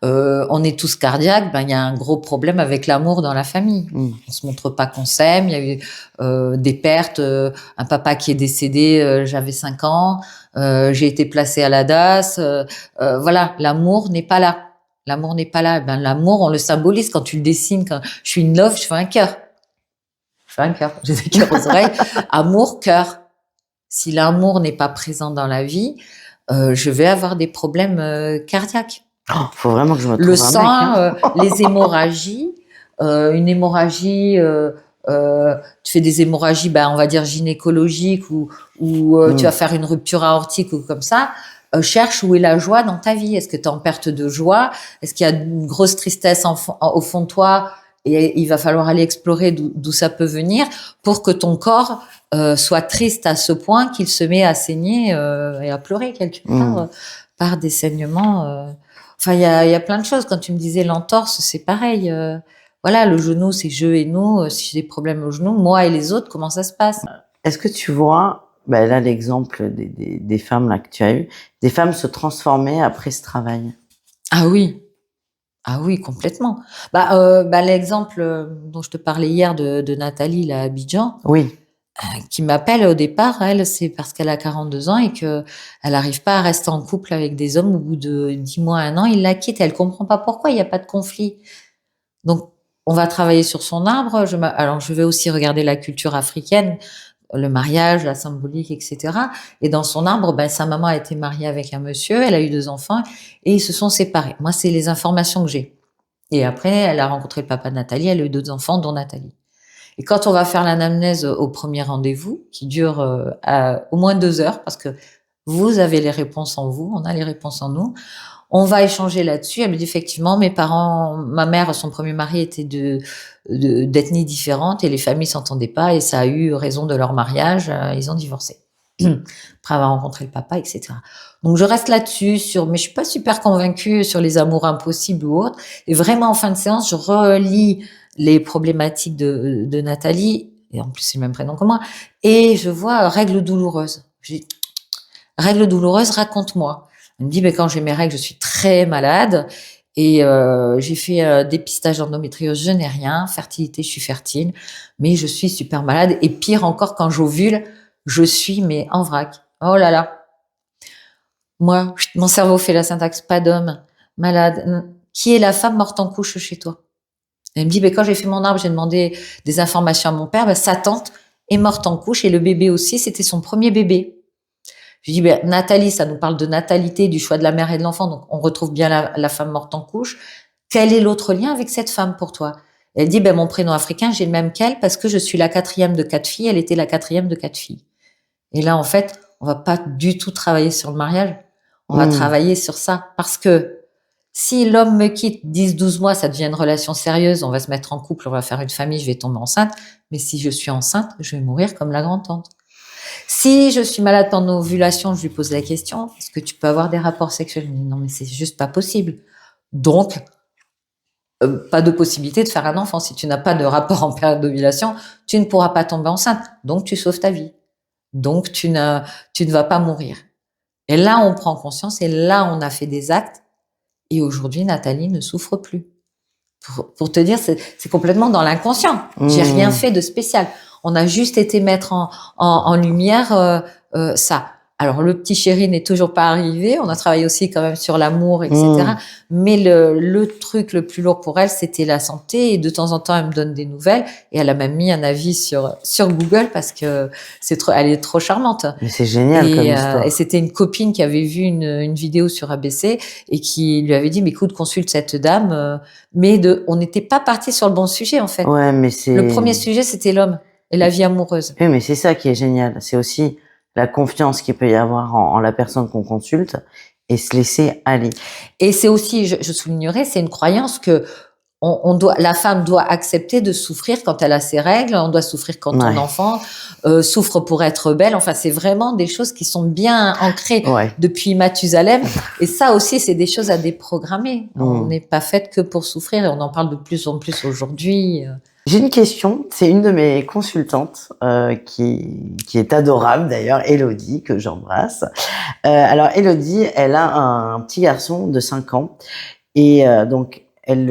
On est tous cardiaques, il y a un gros problème avec l'amour dans la famille. On se montre pas qu'on s'aime, il y a eu des pertes, un papa qui est décédé, j'avais 5 ans, j'ai été placée à la DAS, voilà, l'amour n'est pas là. L'amour n'est pas là. L'amour, on le symbolise quand tu le dessines. Quand je suis une love, je fais un cœur. J'ai des cœurs aux oreilles. Amour, cœur. Si l'amour n'est pas présent dans la vie, je vais avoir des problèmes cardiaques. Faut vraiment que je me trouve le sang, les hémorragies, une hémorragie, tu fais des hémorragies, on va dire gynécologiques ou tu vas faire une rupture aortique ou comme ça. Cherche où est la joie dans ta vie. Est-ce que tu es en perte de joie? Est-ce qu'il y a une grosse tristesse au fond de toi? Et il va falloir aller explorer d'où ça peut venir pour que ton corps soit triste à ce point qu'il se met à saigner et à pleurer quelque part par des saignements. Enfin, il y a plein de choses. Quand tu me disais l'entorse, c'est pareil. Voilà, le genou, c'est je et nous. Si j'ai des problèmes au genou, moi et les autres, comment ça se passe? Est-ce que tu vois, là, l'exemple des femmes là que tu as eu, des femmes se transformer après ce travail? Ah oui. Ah oui, complètement. L'exemple dont je te parlais hier de Nathalie, là, à Abidjan. Oui. Qui m'appelle au départ, elle, c'est parce qu'elle a 42 ans et que elle n'arrive pas à rester en couple avec des hommes. Au bout de 10 mois, 1 an, il la quitte. Elle comprend pas pourquoi, il n'y a pas de conflit. Donc, on va travailler sur son arbre. Alors, je vais aussi regarder la culture africaine, le mariage, la symbolique, etc. Et dans son arbre, sa maman a été mariée avec un monsieur, elle a eu 2 enfants et ils se sont séparés. Moi, c'est les informations que j'ai. Et après, elle a rencontré le papa de Nathalie, elle a eu 2 enfants, dont Nathalie. Et quand on va faire l'anamnèse au premier rendez-vous, qui dure au moins 2 heures, parce que vous avez les réponses en vous, on a les réponses en nous, on va échanger là-dessus. Elle me dit effectivement, ma mère, son premier mari était d'ethnie différente et les familles s'entendaient pas et ça a eu raison de leur mariage, ils ont divorcé. Après avoir rencontré le papa, etc. Donc je reste là-dessus, mais je suis pas super convaincue sur les amours impossibles ou autres. Et vraiment en fin de séance, je relis les problématiques de Nathalie, et en plus c'est le même prénom que moi, et je vois règles douloureuses. Je dis, règles douloureuses, raconte-moi. Elle me dit, quand j'ai mes règles, je suis très malade, et j'ai fait dépistage d'endométriose, je n'ai rien, fertilité, je suis fertile, mais je suis super malade, et pire encore, quand j'ovule, je suis en vrac. Oh là là. Moi, mon cerveau fait la syntaxe, pas d'homme, malade. Qui est la femme morte en couche chez toi? Elle me dit, quand j'ai fait mon arbre, j'ai demandé des informations à mon père, sa tante est morte en couche et le bébé aussi, c'était son premier bébé. Je dis, Nathalie, ça nous parle de natalité, du choix de la mère et de l'enfant, donc on retrouve bien la femme morte en couche. Quel est l'autre lien avec cette femme pour toi? Elle dit, mon prénom africain, j'ai le même qu'elle parce que je suis la 4e de 4 filles, elle était la 4e de 4 filles. Et là, en fait, on va pas du tout travailler sur le mariage, on va travailler sur ça parce que Si l'homme me quitte 10-12 mois, ça devient une relation sérieuse, on va se mettre en couple, on va faire une famille, je vais tomber enceinte. Mais si je suis enceinte, je vais mourir comme la grand-tante. Si je suis malade pendant l'ovulation, je lui pose la question, est-ce que tu peux avoir des rapports sexuels? Il me dit, non, mais c'est juste pas possible. Donc, pas de possibilité de faire un enfant. Si tu n'as pas de rapport en période d'ovulation, tu ne pourras pas tomber enceinte. Donc, tu sauves ta vie. Donc, tu ne vas pas mourir. Et là, on prend conscience et là, on a fait des actes. Et aujourd'hui, Nathalie ne souffre plus. Pour te dire, c'est complètement dans l'inconscient. J'ai rien fait de spécial. On a juste été mettre en lumière ça. Alors, le petit chéri n'est toujours pas arrivé. On a travaillé aussi quand même sur l'amour, etc. Mais le truc le plus lourd pour elle, c'était la santé. Et de temps en temps, elle me donne des nouvelles. Et elle a même mis un avis sur Google parce que elle est trop charmante. Mais c'est génial comme histoire. Et c'était une copine qui avait vu une vidéo sur ABC et qui lui avait dit, mais écoute, consulte cette dame. On n'était pas parti sur le bon sujet, en fait. Ouais, mais le premier sujet, c'était l'homme et la vie amoureuse. Oui, mais c'est ça qui est génial. C'est aussi la confiance qu'il peut y avoir en la personne qu'on consulte et se laisser aller. Et c'est aussi, je soulignerais, c'est une croyance que la femme doit accepter de souffrir quand elle a ses règles, on doit souffrir quand ton enfant souffre pour être belle. Enfin, c'est vraiment des choses qui sont bien ancrées depuis Mathusalem. Et ça aussi, c'est des choses à déprogrammer. On n'est pas faite que pour souffrir et on en parle de plus en plus aujourd'hui. J'ai une question, c'est une de mes consultantes qui est adorable d'ailleurs, Elodie, que j'embrasse. Alors Elodie, elle a un petit garçon de 5 ans et donc elle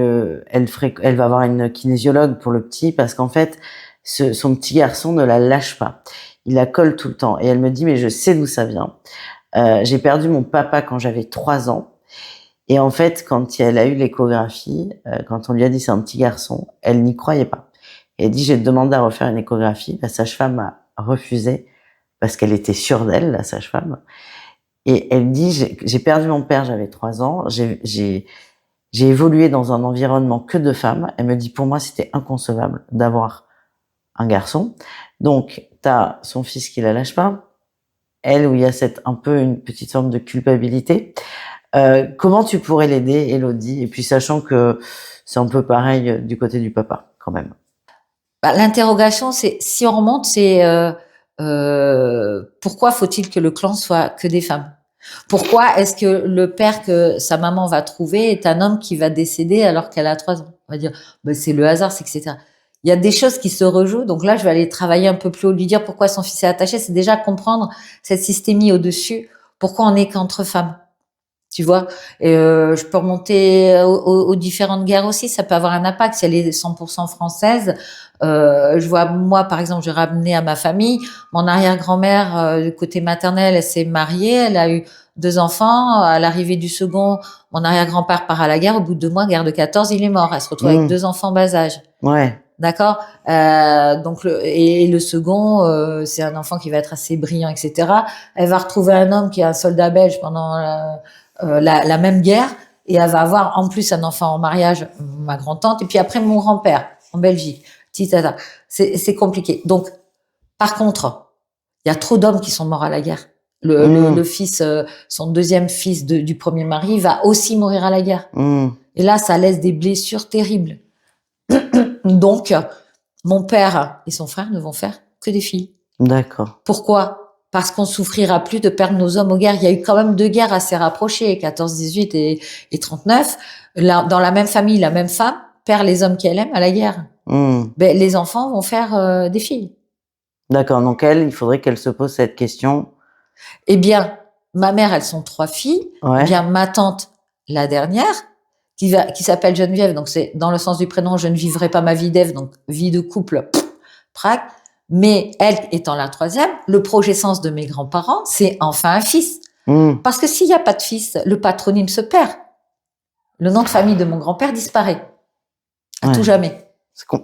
va avoir une kinésiologue pour le petit parce qu'en fait, son petit garçon ne la lâche pas. Il la colle tout le temps et elle me dit mais je sais d'où ça vient. J'ai perdu mon papa quand j'avais 3 ans. Et en fait, quand elle a eu l'échographie, quand on lui a dit c'est un petit garçon, elle n'y croyait pas. Elle dit j'ai demandé à refaire une échographie, la sage-femme a refusé parce qu'elle était sûre d'elle, la sage-femme. Et elle dit j'ai perdu mon père, j'avais 3 ans, j'ai évolué dans un environnement que de femmes. Elle me dit pour moi c'était inconcevable d'avoir un garçon. Donc t'as son fils qui la lâche pas, elle où il y a un peu une petite forme de culpabilité. Comment tu pourrais l'aider, Elodie? Et puis sachant que c'est un peu pareil du côté du papa, quand même. L'interrogation, c'est si on remonte, c'est pourquoi faut-il que le clan soit que des femmes? Pourquoi est-ce que le père que sa maman va trouver est un homme qui va décéder alors qu'elle a 3 ans? On va dire, c'est le hasard, c'est etc. Il y a des choses qui se rejouent. Donc là, je vais aller travailler un peu plus haut, lui dire pourquoi son fils est attaché. C'est déjà comprendre cette systémie au-dessus. Pourquoi on n'est qu'entre femmes? Tu vois, et je peux remonter aux différentes guerres aussi. Ça peut avoir un impact si elle est 100% française. Je vois, moi, par exemple, j'ai ramené à ma famille mon arrière-grand-mère du côté maternel. Elle s'est mariée, elle a eu 2 enfants. À l'arrivée du second, mon arrière-grand-père part à la guerre. Au bout de 2 mois, guerre de 14, il est mort. Elle se retrouve avec 2 enfants bas âge. Ouais. D'accord. Donc le second, c'est un enfant qui va être assez brillant, etc. Elle va retrouver un homme qui est un soldat belge pendant la même guerre et elle va avoir en plus un enfant en mariage, ma grand-tante, et puis après mon grand-père en Belgique. C'est compliqué. Donc, par contre, il y a trop d'hommes qui sont morts à la guerre. Le fils, son deuxième fils du premier mari va aussi mourir à la guerre. Et là, ça laisse des blessures terribles. Donc, mon père et son frère ne vont faire que des filles. D'accord. Pourquoi? Parce qu'on souffrira plus de perdre nos hommes aux guerres. Il y a eu quand même 2 guerres assez rapprochées, 14-18 et 39. Là, dans la même famille, la même femme perd les hommes qu'elle aime à la guerre. Les enfants vont faire des filles. D'accord. Donc il faudrait qu'elle se pose cette question. Eh bien, ma mère, elles sont 3 filles. Ouais. Eh bien, ma tante, la dernière, qui s'appelle Geneviève, donc c'est dans le sens du prénom, je ne vivrai pas ma vie d'Ève, donc vie de couple, prac. Mais elle étant la 3e, le projet sens de mes grands-parents, c'est enfin un fils. Parce que s'il n'y a pas de fils, le patronyme se perd. Le nom de famille de mon grand-père disparaît. À tout jamais.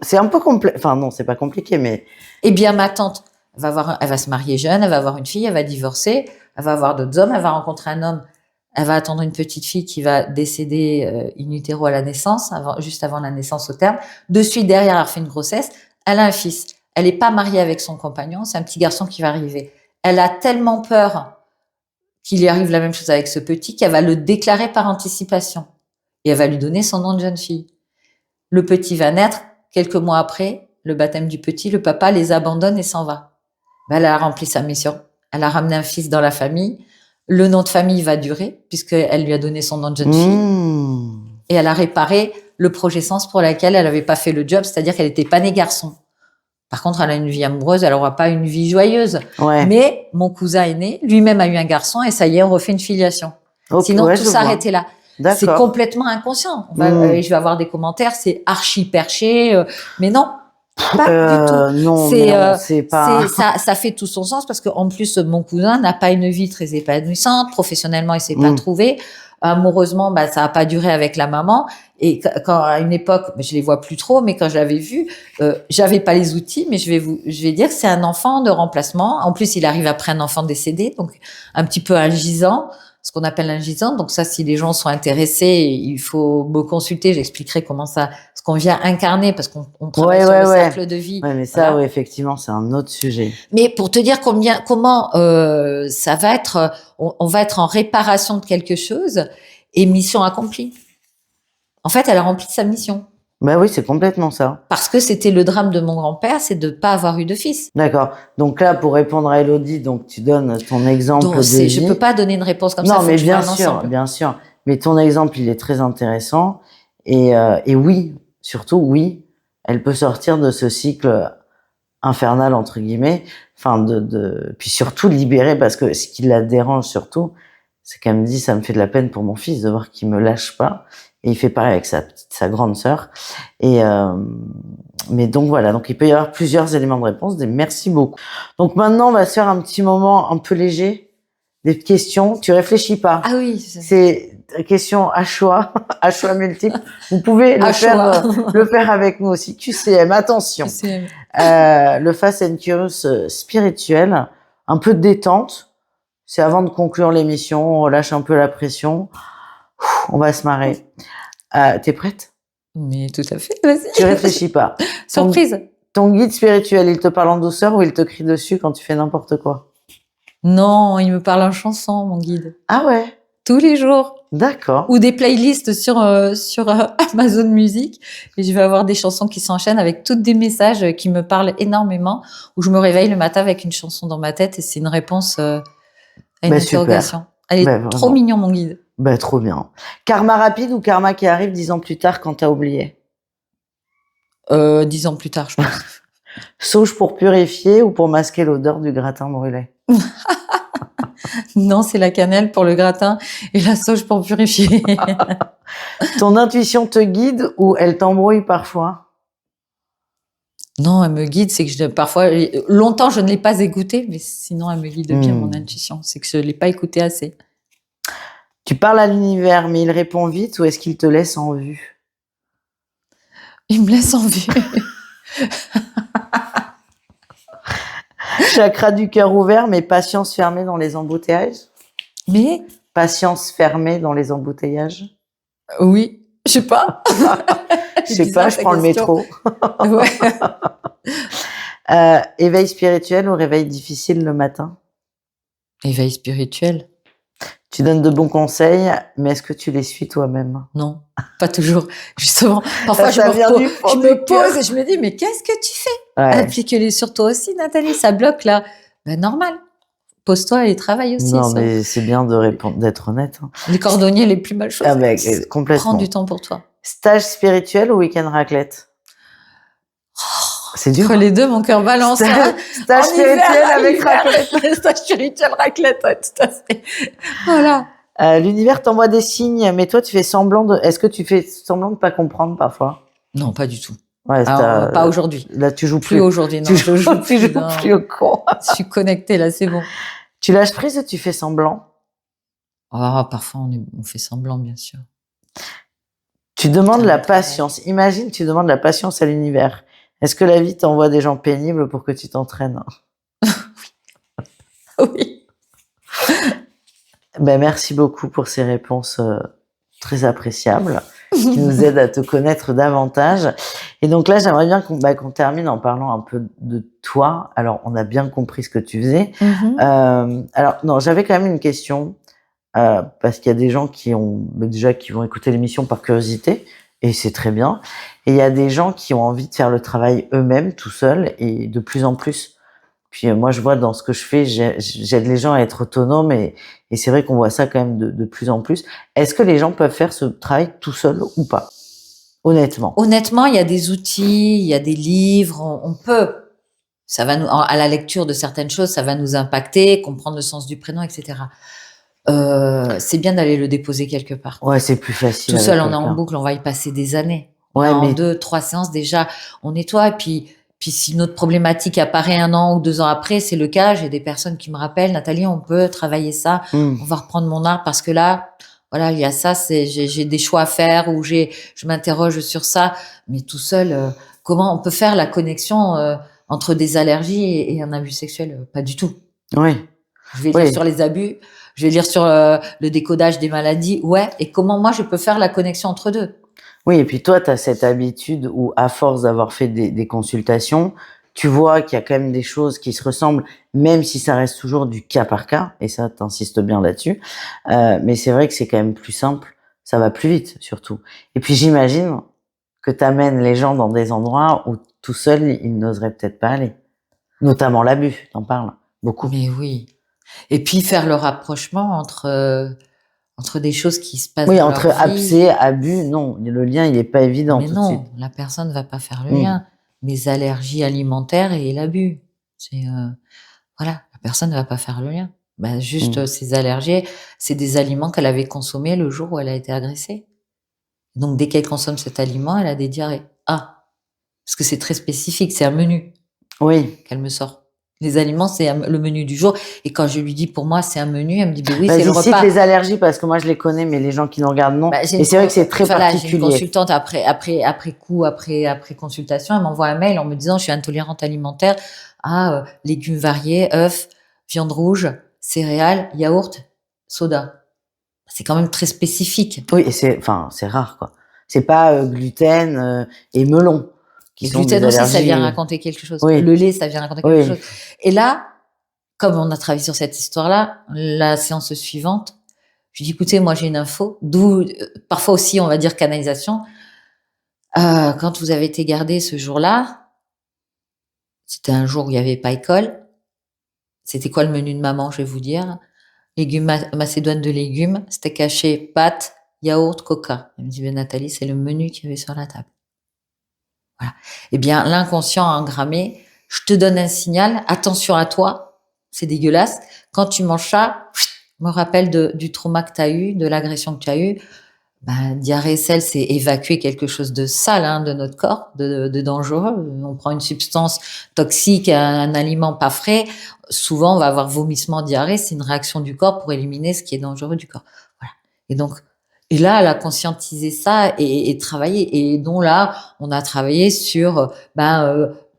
C'est un peu compliqué. Enfin non, c'est pas compliqué, mais... Eh bien, ma tante, elle va se marier jeune, elle va avoir une fille, elle va divorcer, elle va avoir d'autres hommes, elle va rencontrer un homme. Elle va attendre une petite fille qui va décéder in utero à la naissance, juste avant la naissance au terme. De suite, derrière, elle refait une grossesse. Elle a un fils. Elle n'est pas mariée avec son compagnon. C'est un petit garçon qui va arriver. Elle a tellement peur qu'il lui arrive la même chose avec ce petit qu'elle va le déclarer par anticipation. et elle va lui donner son nom de jeune fille. Le petit va naître, quelques mois après le baptême du petit, le papa les abandonne et s'en va. Elle a rempli sa mission, elle a ramené un fils dans la famille, le nom de famille va durer, puisqu'elle lui a donné son nom de jeune fille, et elle a réparé le projet sens pour lequel elle n'avait pas fait le job, c'est-à-dire qu'elle n'était pas née garçon. Par contre, elle a une vie amoureuse, elle n'aura pas une vie joyeuse. Ouais. Mais mon cousin est né, lui-même a eu un garçon, et ça y est, on refait une filiation. Okay, sinon, tout s'arrêtait là. D'accord. C'est complètement inconscient. Je vais avoir des commentaires, c'est archi perché, mais non, pas du tout. Non, c'est pas. Ça fait tout son sens parce qu'en plus, mon cousin n'a pas une vie très épanouissante. Professionnellement, il s'est pas trouvé. Amoureusement, ça a pas duré avec la maman. Et quand à une époque, je les vois plus trop, mais quand je l'avais vu, j'avais pas les outils, mais je vais dire que c'est un enfant de remplacement. En plus, il arrive après un enfant décédé, donc un petit peu un gisant, ce qu'on appelle un gisant. Donc ça, si les gens sont intéressés, il faut me consulter. J'expliquerai ce qu'on vient incarner, parce qu'on travaille sur le cercle de vie. Ouais, mais ça, oui, effectivement, c'est un autre sujet. Mais pour te dire comment ça va être, on va être en réparation de quelque chose et mission accomplie. En fait, elle a rempli sa mission. Ben oui, c'est complètement ça. Parce que c'était le drame de mon grand-père, c'est de pas avoir eu de fils. D'accord. Donc là, pour répondre à Elodie, donc tu donnes ton exemple de vie. Je peux pas donner une réponse comme ça. Non, mais bien sûr. Mais ton exemple, il est très intéressant. Et oui, surtout oui, elle peut sortir de ce cycle infernal entre guillemets. Enfin, puis surtout libérer, parce que ce qui la dérange surtout, c'est qu'elle me dit, ça me fait de la peine pour mon fils de voir qu'il me lâche pas. Et il fait pareil avec sa grande sœur. Mais donc voilà, donc il peut y avoir plusieurs éléments de réponse. Merci beaucoup. Donc maintenant, on va se faire un petit moment un peu léger, des questions. Tu réfléchis pas. Ah oui. C'est des questions à choix, à choix multiples. Vous pouvez le faire avec nous aussi. QCM, attention. QCM. Le Fast and Curious spirituel, un peu de détente. C'est avant de conclure l'émission, on relâche un peu la pression. On va se marrer. T'es prête? Mais tout à fait, vas-y. Tu réfléchis pas. Surprise. Ton guide spirituel, il te parle en douceur ou il te crie dessus quand tu fais n'importe quoi? Non, il me parle en chanson, mon guide. Ah ouais? Tous les jours. D'accord. Ou des playlists sur Amazon Music. Et je vais avoir des chansons qui s'enchaînent avec toutes des messages qui me parlent énormément. Où je me réveille le matin avec une chanson dans ma tête et c'est une réponse à une interrogation. Super. Elle est trop mignon, mon guide. Trop bien. Karma rapide ou karma qui arrive 10 ans plus tard quand t'as oublié? 10 ans plus tard, je pense. Sauge pour purifier ou pour masquer l'odeur du gratin brûlé? Non, c'est la cannelle pour le gratin et la sauge pour purifier. Ton intuition te guide ou elle t'embrouille parfois? Non, elle me guide, c'est que parfois, longtemps je ne l'ai pas écoutée, mais sinon elle me guide bien, mon intuition. C'est que je ne l'ai pas écoutée assez. Tu parles à l'univers, mais il répond vite ou est-ce qu'il te laisse en vue? Il me laisse en vue. Chakra du cœur ouvert, mais patience fermée dans les embouteillages? Mais? Patience fermée dans les embouteillages? Oui, je sais pas. Je sais pas, je prends le métro. Ouais. Éveil spirituel ou réveil difficile le matin? Éveil spirituel. Tu donnes de bons conseils, mais est-ce que tu les suis toi-même? Non, pas toujours. Justement, parfois je me pose et je me dis, mais qu'est-ce que tu fais? Applique-les sur toi aussi, Nathalie, ça bloque là. Normal. Pose-toi et travaille aussi. Non, mais c'est bien de répondre, d'être honnête. Les cordonniers les plus mal chaussés. Complètement. Prends du temps pour toi. Stage spirituel ou week-end raclette? C'est dur. Entre les deux, mon cœur balance. Stage spirituel avec raclette. Stage spirituel raclette, tout à fait. Voilà. L'univers t'envoie des signes, mais toi, tu fais semblant est-ce que tu fais semblant de pas comprendre parfois? Non, pas du tout. Ouais, pas aujourd'hui. Là, tu joues plus. Aujourd'hui, non. Tu joues plus au con. Je suis connectée, là, c'est bon. Tu lâches prise ou tu fais semblant? Parfois, on fait semblant, bien sûr. Tu demandes la patience. Imagine, tu demandes la patience à l'univers. Est-ce que la vie t'envoie des gens pénibles pour que tu t'entraînes? Oui. Merci beaucoup pour ces réponses très appréciables qui nous aident à te connaître davantage. Et donc là, j'aimerais bien qu'on termine en parlant un peu de toi. Alors, on a bien compris ce que tu faisais. Alors, non, j'avais quand même une question. parce qu'il y a des gens qui vont écouter l'émission par curiosité, et c'est très bien. Et il y a des gens qui ont envie de faire le travail eux-mêmes, tout seuls, et de plus en plus. Puis moi, je vois dans ce que je fais, j'aide les gens à être autonomes, et c'est vrai qu'on voit ça quand même de plus en plus. Est-ce que les gens peuvent faire ce travail tout seuls ou pas? Honnêtement. Honnêtement, il y a des outils, il y a des livres, on peut. Ça va à la lecture de certaines choses, ça va nous impacter, comprendre le sens du prénom, etc. C'est bien d'aller le déposer quelque part. Ouais, c'est plus facile. Tout seul, on est en boucle, on va y passer des années. Ouais, en mais 2-3 séances déjà, on nettoie. Et puis si notre problématique apparaît 1 an ou 2 ans après, c'est le cas. J'ai des personnes qui me rappellent, Nathalie, on peut travailler ça. On va reprendre mon art parce que là, voilà, il y a ça. J'ai des choix à faire ou je m'interroge sur ça. Mais tout seul, comment on peut faire la connexion entre des allergies et un abus sexuel? Pas du tout. Oui. Je vais lire sur les abus, je vais lire sur le décodage des maladies. Ouais, et comment moi je peux faire la connexion entre deux? Oui, et puis toi, tu as cette habitude où, à force d'avoir fait des consultations, tu vois qu'il y a quand même des choses qui se ressemblent, même si ça reste toujours du cas par cas, et ça, t'insistes bien là-dessus. Mais c'est vrai que c'est quand même plus simple, ça va plus vite, surtout. Et puis j'imagine que t'amènes les gens dans des endroits où tout seul, ils n'oseraient peut-être pas aller. Notamment l'abus, t'en parles beaucoup. Mais oui. Et puis faire le rapprochement entre des choses qui se passent Oui, dans entre leur vie. abcès, abus, non, le lien, il est pas évident Mais tout de suite. non, la personne va pas faire le lien. Les allergies alimentaires et l'abus. C'est voilà, la personne ne va pas faire le lien. Ben juste ces allergies, c'est des aliments qu'elle avait consommés le jour où elle a été agressée. Donc dès qu'elle consomme cet aliment, elle a des diarrhées. Ah, parce que c'est très spécifique, c'est un menu. Oui. Qu'elle me sort. Les aliments, c'est le menu du jour. Et quand je lui dis, pour moi, c'est un menu, elle me dit, oui, c'est le repas. Cite les allergies, parce que moi, je les connais, mais les gens qui nous regardent, non. Et c'est vrai que c'est très particulier. J'ai une consultante après consultation, elle m'envoie un mail en me disant, je suis intolérante alimentaire à légumes variés, œufs, viande rouge, céréales, yaourt, soda. C'est quand même très spécifique. Oui, et c'est rare, quoi. C'est pas gluten et melon. Le gluten aussi, ça vient raconter quelque chose. Oui. Le lait, ça vient raconter quelque chose. Et là, comme on a travaillé sur cette histoire-là, la séance suivante, je dis, écoutez, moi j'ai une info, d'où parfois aussi, on va dire, canalisation. Quand vous avez été gardé ce jour-là, c'était un jour où il n'y avait pas école. C'était quoi le menu de maman, je vais vous dire. Légumes, macédoine de légumes, steak haché, pâtes, yaourt, coca. Elle me dit, Nathalie, c'est le menu qu'il y avait sur la table. Voilà. Eh bien, l'inconscient a engrammé. Je te donne un signal. Attention à toi. C'est dégueulasse. Quand tu manges ça, me rappelle du trauma que tu as eu, de l'agression que tu as eu. Diarrhée, sel, c'est évacuer quelque chose de sale de notre corps, de dangereux. On prend une substance toxique, un aliment pas frais. Souvent, on va avoir vomissement, diarrhée. C'est une réaction du corps pour éliminer ce qui est dangereux du corps. Voilà. Et là, elle a conscientisé ça et travaillé. Et donc là, on a travaillé sur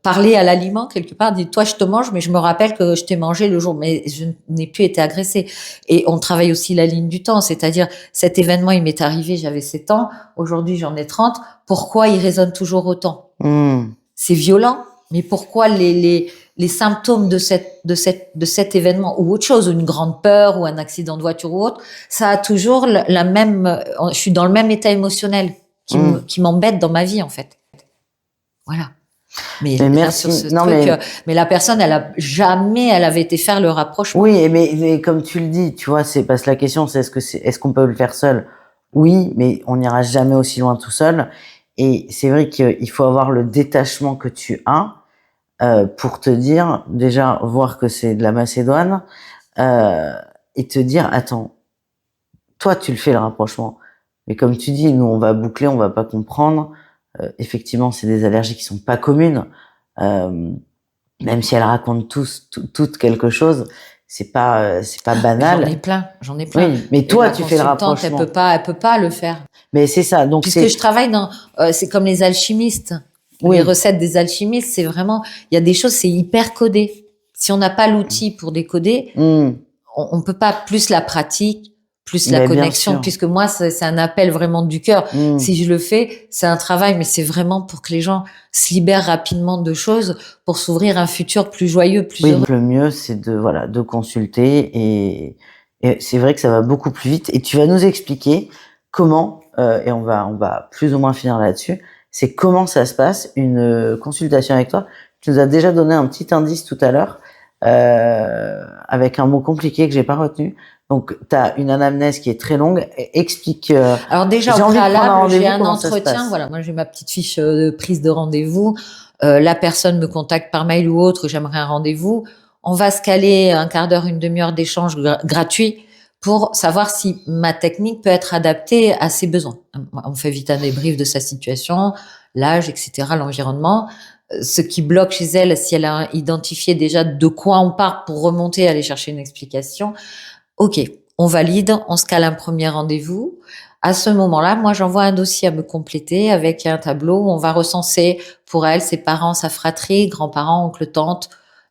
parler à l'aliment quelque part. Dit, toi, je te mange, mais je me rappelle que je t'ai mangé le jour, mais je n'ai plus été agressée. Et on travaille aussi la ligne du temps, c'est-à-dire cet événement, il m'est arrivé, j'avais 7 ans. Aujourd'hui, j'en ai 30. Pourquoi il résonne toujours autant? C'est violent, mais pourquoi les symptômes de cet événement ou autre chose, une grande peur ou un accident de voiture ou autre, ça a toujours la même. Je suis dans le même état émotionnel qui m'embête dans ma vie en fait. Voilà. Mais merci. Mais la personne, elle avait été faire le rapprochement. Oui, mais comme tu le dis, tu vois, c'est parce que la question, c'est est-ce qu'on peut le faire seul? Oui, mais on n'ira jamais aussi loin tout seul. Et c'est vrai qu'il faut avoir le détachement que tu as pour te dire, déjà, voir que c'est de la macédoine et te dire, attends, toi, tu le fais le rapprochement. Mais comme tu dis, nous, on va boucler, on va pas comprendre. Effectivement, c'est des allergies qui sont pas communes. Même si elles racontent toutes quelque chose, c'est pas banal. J'en ai plein. Oui, mais toi, tu fais le rapprochement. Elle peut pas le faire. Mais c'est ça. Donc puisque je travaille c'est comme les alchimistes. Oui. Les recettes des alchimistes, c'est vraiment, il y a des choses, c'est hyper codé. Si on n'a pas l'outil pour décoder, on peut pas plus la pratique, plus la connexion, puisque moi, c'est un appel vraiment du cœur. Si je le fais, c'est un travail, mais c'est vraiment pour que les gens se libèrent rapidement de choses pour s'ouvrir un futur plus joyeux, plus heureux. Le mieux, c'est de consulter Et c'est vrai que ça va beaucoup plus vite. Et tu vas nous expliquer comment, et on va plus ou moins finir là-dessus, c'est comment ça se passe, une consultation avec toi. Tu nous as déjà donné un petit indice tout à l'heure, avec un mot compliqué que j'ai pas retenu. Donc, tu as une anamnèse qui est très longue. Explique. Alors déjà, j'ai au envie de prendre un préalable, rendez-vous, j'ai un comment ça se entretien. passe Voilà, moi j'ai ma petite fiche de prise de rendez-vous. La personne me contacte par mail ou autre, j'aimerais un rendez-vous. On va se caler un quart d'heure, une demi-heure d'échange gratuit pour savoir si ma technique peut être adaptée à ses besoins. On fait vite un débrief de sa situation, l'âge, etc., l'environnement. Ce qui bloque chez elle, si elle a identifié déjà de quoi on part pour remonter, aller chercher une explication. Ok, on valide, on se cale un premier rendez-vous. À ce moment-là, moi, j'envoie un dossier à me compléter avec un tableau où on va recenser pour elle, ses parents, sa fratrie, grands-parents, oncles, tantes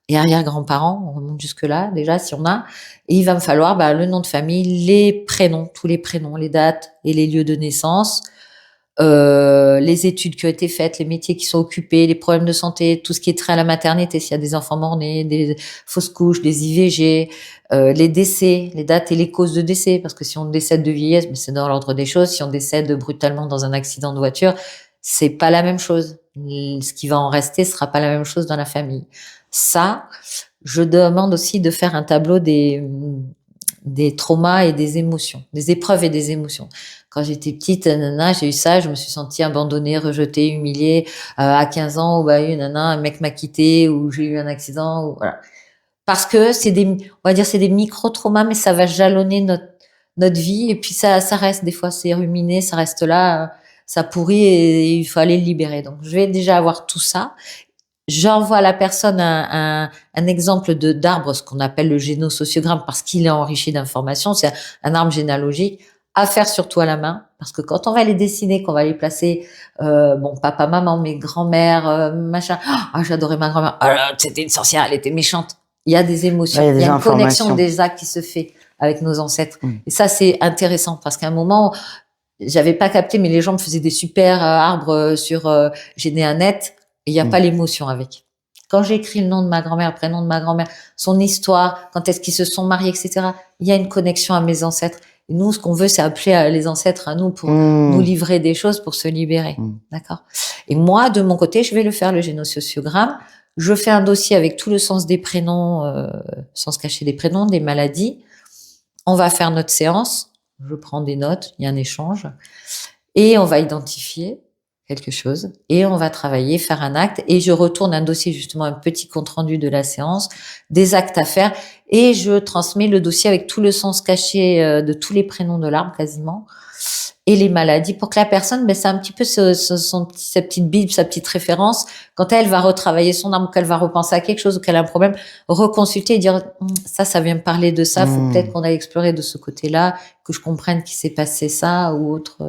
et arrière-grands-parents. On remonte jusque-là, déjà, si on a. Et il va me falloir le nom de famille, les prénoms, tous les prénoms, les dates et les lieux de naissance, les études qui ont été faites, les métiers qui sont occupés, les problèmes de santé, tout ce qui est trait à la maternité, s'il y a des enfants morts-nés, des fausses couches, des IVG, les décès, les dates et les causes de décès, parce que si on décède de vieillesse, mais c'est dans l'ordre des choses. Si on décède brutalement dans un accident de voiture, c'est pas la même chose. Ce qui va en rester sera pas la même chose dans la famille. Ça, je demande aussi de faire un tableau des traumas et des émotions, des épreuves et des émotions. Quand j'étais petite, j'ai eu ça, je me suis sentie abandonnée, rejetée, humiliée. À 15 ans, un mec m'a quitté, ou j'ai eu un accident, ou voilà. Parce que on va dire, c'est des micro-traumas, mais ça va jalonner notre vie. Et puis ça reste, des fois, c'est ruminé, ça reste là, ça pourrit et il faut aller le libérer. Donc, je vais déjà avoir tout ça. J'envoie à la personne un exemple d'arbre, ce qu'on appelle le génosociogramme, parce qu'il est enrichi d'informations. C'est un arbre généalogique à faire surtout à la main, parce que quand on va les dessiner, qu'on va les placer, papa, maman, mes grands-mères, machin. Ah, j'adorais ma grand-mère. Ah là, c'était une sorcière, elle était méchante. Il y a des émotions, Ouais, il y a il y des a une connexion informations. déjà qui se fait avec nos ancêtres. Et ça, c'est intéressant, parce qu'à un moment, j'avais pas capté, mais les gens me faisaient des super arbres sur GénéAnet, et il n'y a pas l'émotion avec. Quand j'écris le nom de ma grand-mère, le prénom de ma grand-mère, son histoire, quand est-ce qu'ils se sont mariés, etc., il y a une connexion à mes ancêtres. Et nous, ce qu'on veut, c'est appeler les ancêtres à nous pour nous livrer des choses, pour se libérer. D'accord? Et moi, de mon côté, je vais le faire, le génosociogramme. Je fais un dossier avec tout le sens des prénoms, sens caché des prénoms, des maladies. On va faire notre séance. Je prends des notes, il y a un échange. Et on va identifier quelque chose et on va travailler, faire un acte, et je retourne un dossier, justement un petit compte-rendu de la séance, des actes à faire, et je transmets le dossier avec tout le sens caché de tous les prénoms de l'arbre quasiment, et les maladies, pour que la personne, c'est un petit peu sa petite bible, sa petite référence, quand elle va retravailler son arbre, qu'elle va repenser à quelque chose, ou qu'elle a un problème, reconsulter et dire ça vient me parler de ça, faut peut-être qu'on aille explorer de ce côté-là, que je comprenne qu'il s'est passé ça ou autre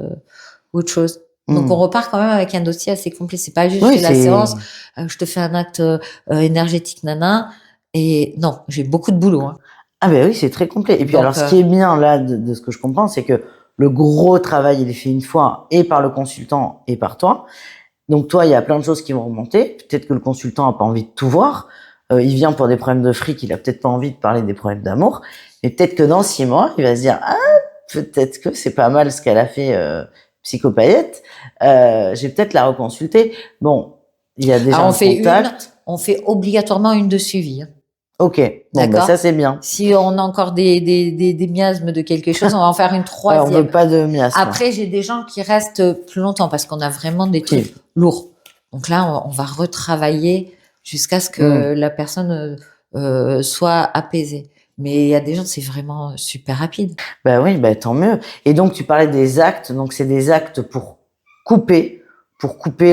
chose. Donc on repart quand même avec un dossier assez complet. C'est pas juste la séance, je te fais un acte énergétique, nana. Et non, j'ai beaucoup de boulot. Ah ben oui, c'est très complet. Et puis alors, ce qui est bien là de ce que je comprends, c'est que le gros travail, il est fait une fois, et par le consultant et par toi. Donc toi, il y a plein de choses qui vont remonter. Peut-être que le consultant a pas envie de tout voir. Il vient pour des problèmes de fric, il a peut-être pas envie de parler des problèmes d'amour. Et peut-être que dans 6 mois, il va se dire peut-être que c'est pas mal ce qu'elle a fait. Psychopaillette, je vais peut-être la reconsulter. Bon, il y a déjà un contact. On fait obligatoirement une de suivi. Ok, bon, ça c'est bien. Si on a encore des miasmes de quelque chose, on va en faire une troisième. On veut pas de miasmes. Après, j'ai des gens qui restent plus longtemps parce qu'on a vraiment des trucs lourds. Donc là, on va retravailler jusqu'à ce que la personne soit apaisée. Mais il y a des gens, c'est vraiment super rapide. Oui, tant mieux. Et donc, tu parlais des actes. Donc, c'est des actes pour couper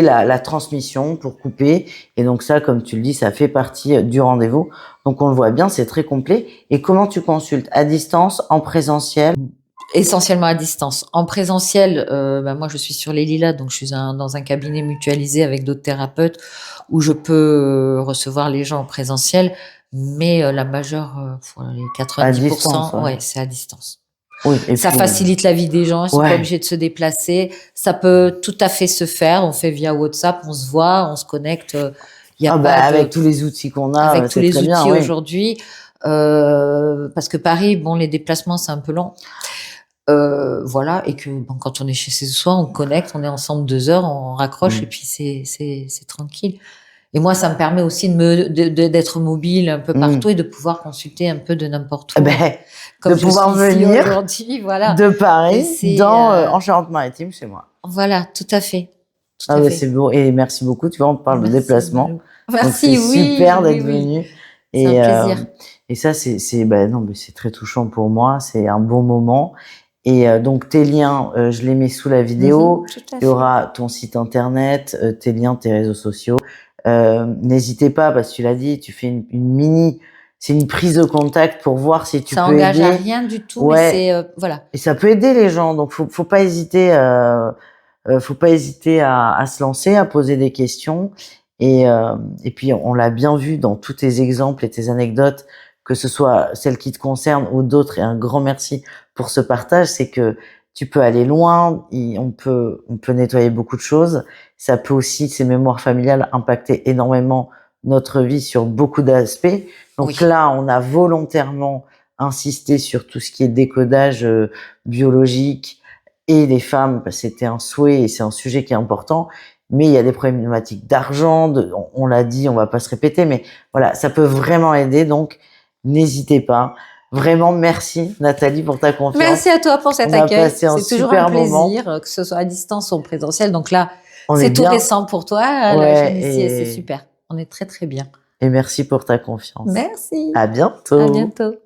la transmission, pour couper. Et donc, ça, comme tu le dis, ça fait partie du rendez-vous. Donc, on le voit bien, c'est très complet. Et comment tu consultes? À distance, en présentiel? Essentiellement à distance. En présentiel, moi, je suis sur les Lilas, donc je suis dans un cabinet mutualisé avec d'autres thérapeutes où je peux recevoir les gens en présentiel. Mais la majeure, les 90%, c'est à distance. Oui, et ça facilite la vie des gens, ils sont pas obligés de se déplacer. Ça peut tout à fait se faire. On fait via WhatsApp, on se voit, on se connecte. Avec tous les outils qu'on a, avec tous les outils aujourd'hui. Parce que Paris, bon, les déplacements, c'est un peu long. Voilà, et que bon, quand on est chez soi, on connecte, on est ensemble 2 heures, on raccroche et puis c'est tranquille. Et moi, ça me permet aussi d'être mobile un peu partout et de pouvoir consulter un peu de n'importe où. Ben, Comme de je pouvoir suis ici venir aujourd'hui, voilà. de Paris C'est, dans en Charente-Maritime chez moi. Voilà, tout à fait. Tout Ah à ouais, fait. c'est beau et merci beaucoup. Tu vois, on parle de Merci, déplacement, Malou. donc c'est Merci, super oui, d'être oui, oui. venu C'est un plaisir. et ça c'est ben non mais c'est très touchant pour moi. C'est un bon moment et donc tes liens, je les mets sous la vidéo. Tout à Il y fait. aura ton site internet, tes liens, tes réseaux sociaux. N'hésitez pas parce que tu l'as dit, tu fais une mini, c'est une prise de contact pour voir si tu Ça peux engage à aider. rien du tout, mais Ouais. c'est voilà. Et ça peut aider les gens, donc faut pas hésiter. Faut pas hésiter à se lancer, à poser des questions. Et puis, on l'a bien vu dans tous tes exemples et tes anecdotes, que ce soit celles qui te concernent ou d'autres, et un grand merci pour ce partage, c'est que tu peux aller loin, on peut nettoyer beaucoup de choses. Ça peut aussi, ces mémoires familiales, impacter énormément notre vie sur beaucoup d'aspects. Donc Oui. là, on a volontairement insisté sur tout ce qui est décodage biologique, et les femmes, c'était un souhait et c'est un sujet qui est important, mais il y a des problématiques d'argent, on l'a dit, on va pas se répéter, mais voilà, ça peut vraiment aider, donc n'hésitez pas. Vraiment, merci Nathalie pour ta confiance. Merci à toi pour cet On a accueil. passé un C'est toujours un super moment. plaisir, que ce soit à distance ou en présentiel. Donc là, On est c'est tout bien. récent pour toi. La Ouais, chaîne ici, et c'est super. On est très, très bien. merci pour ta confiance. Merci. À bientôt. À bientôt.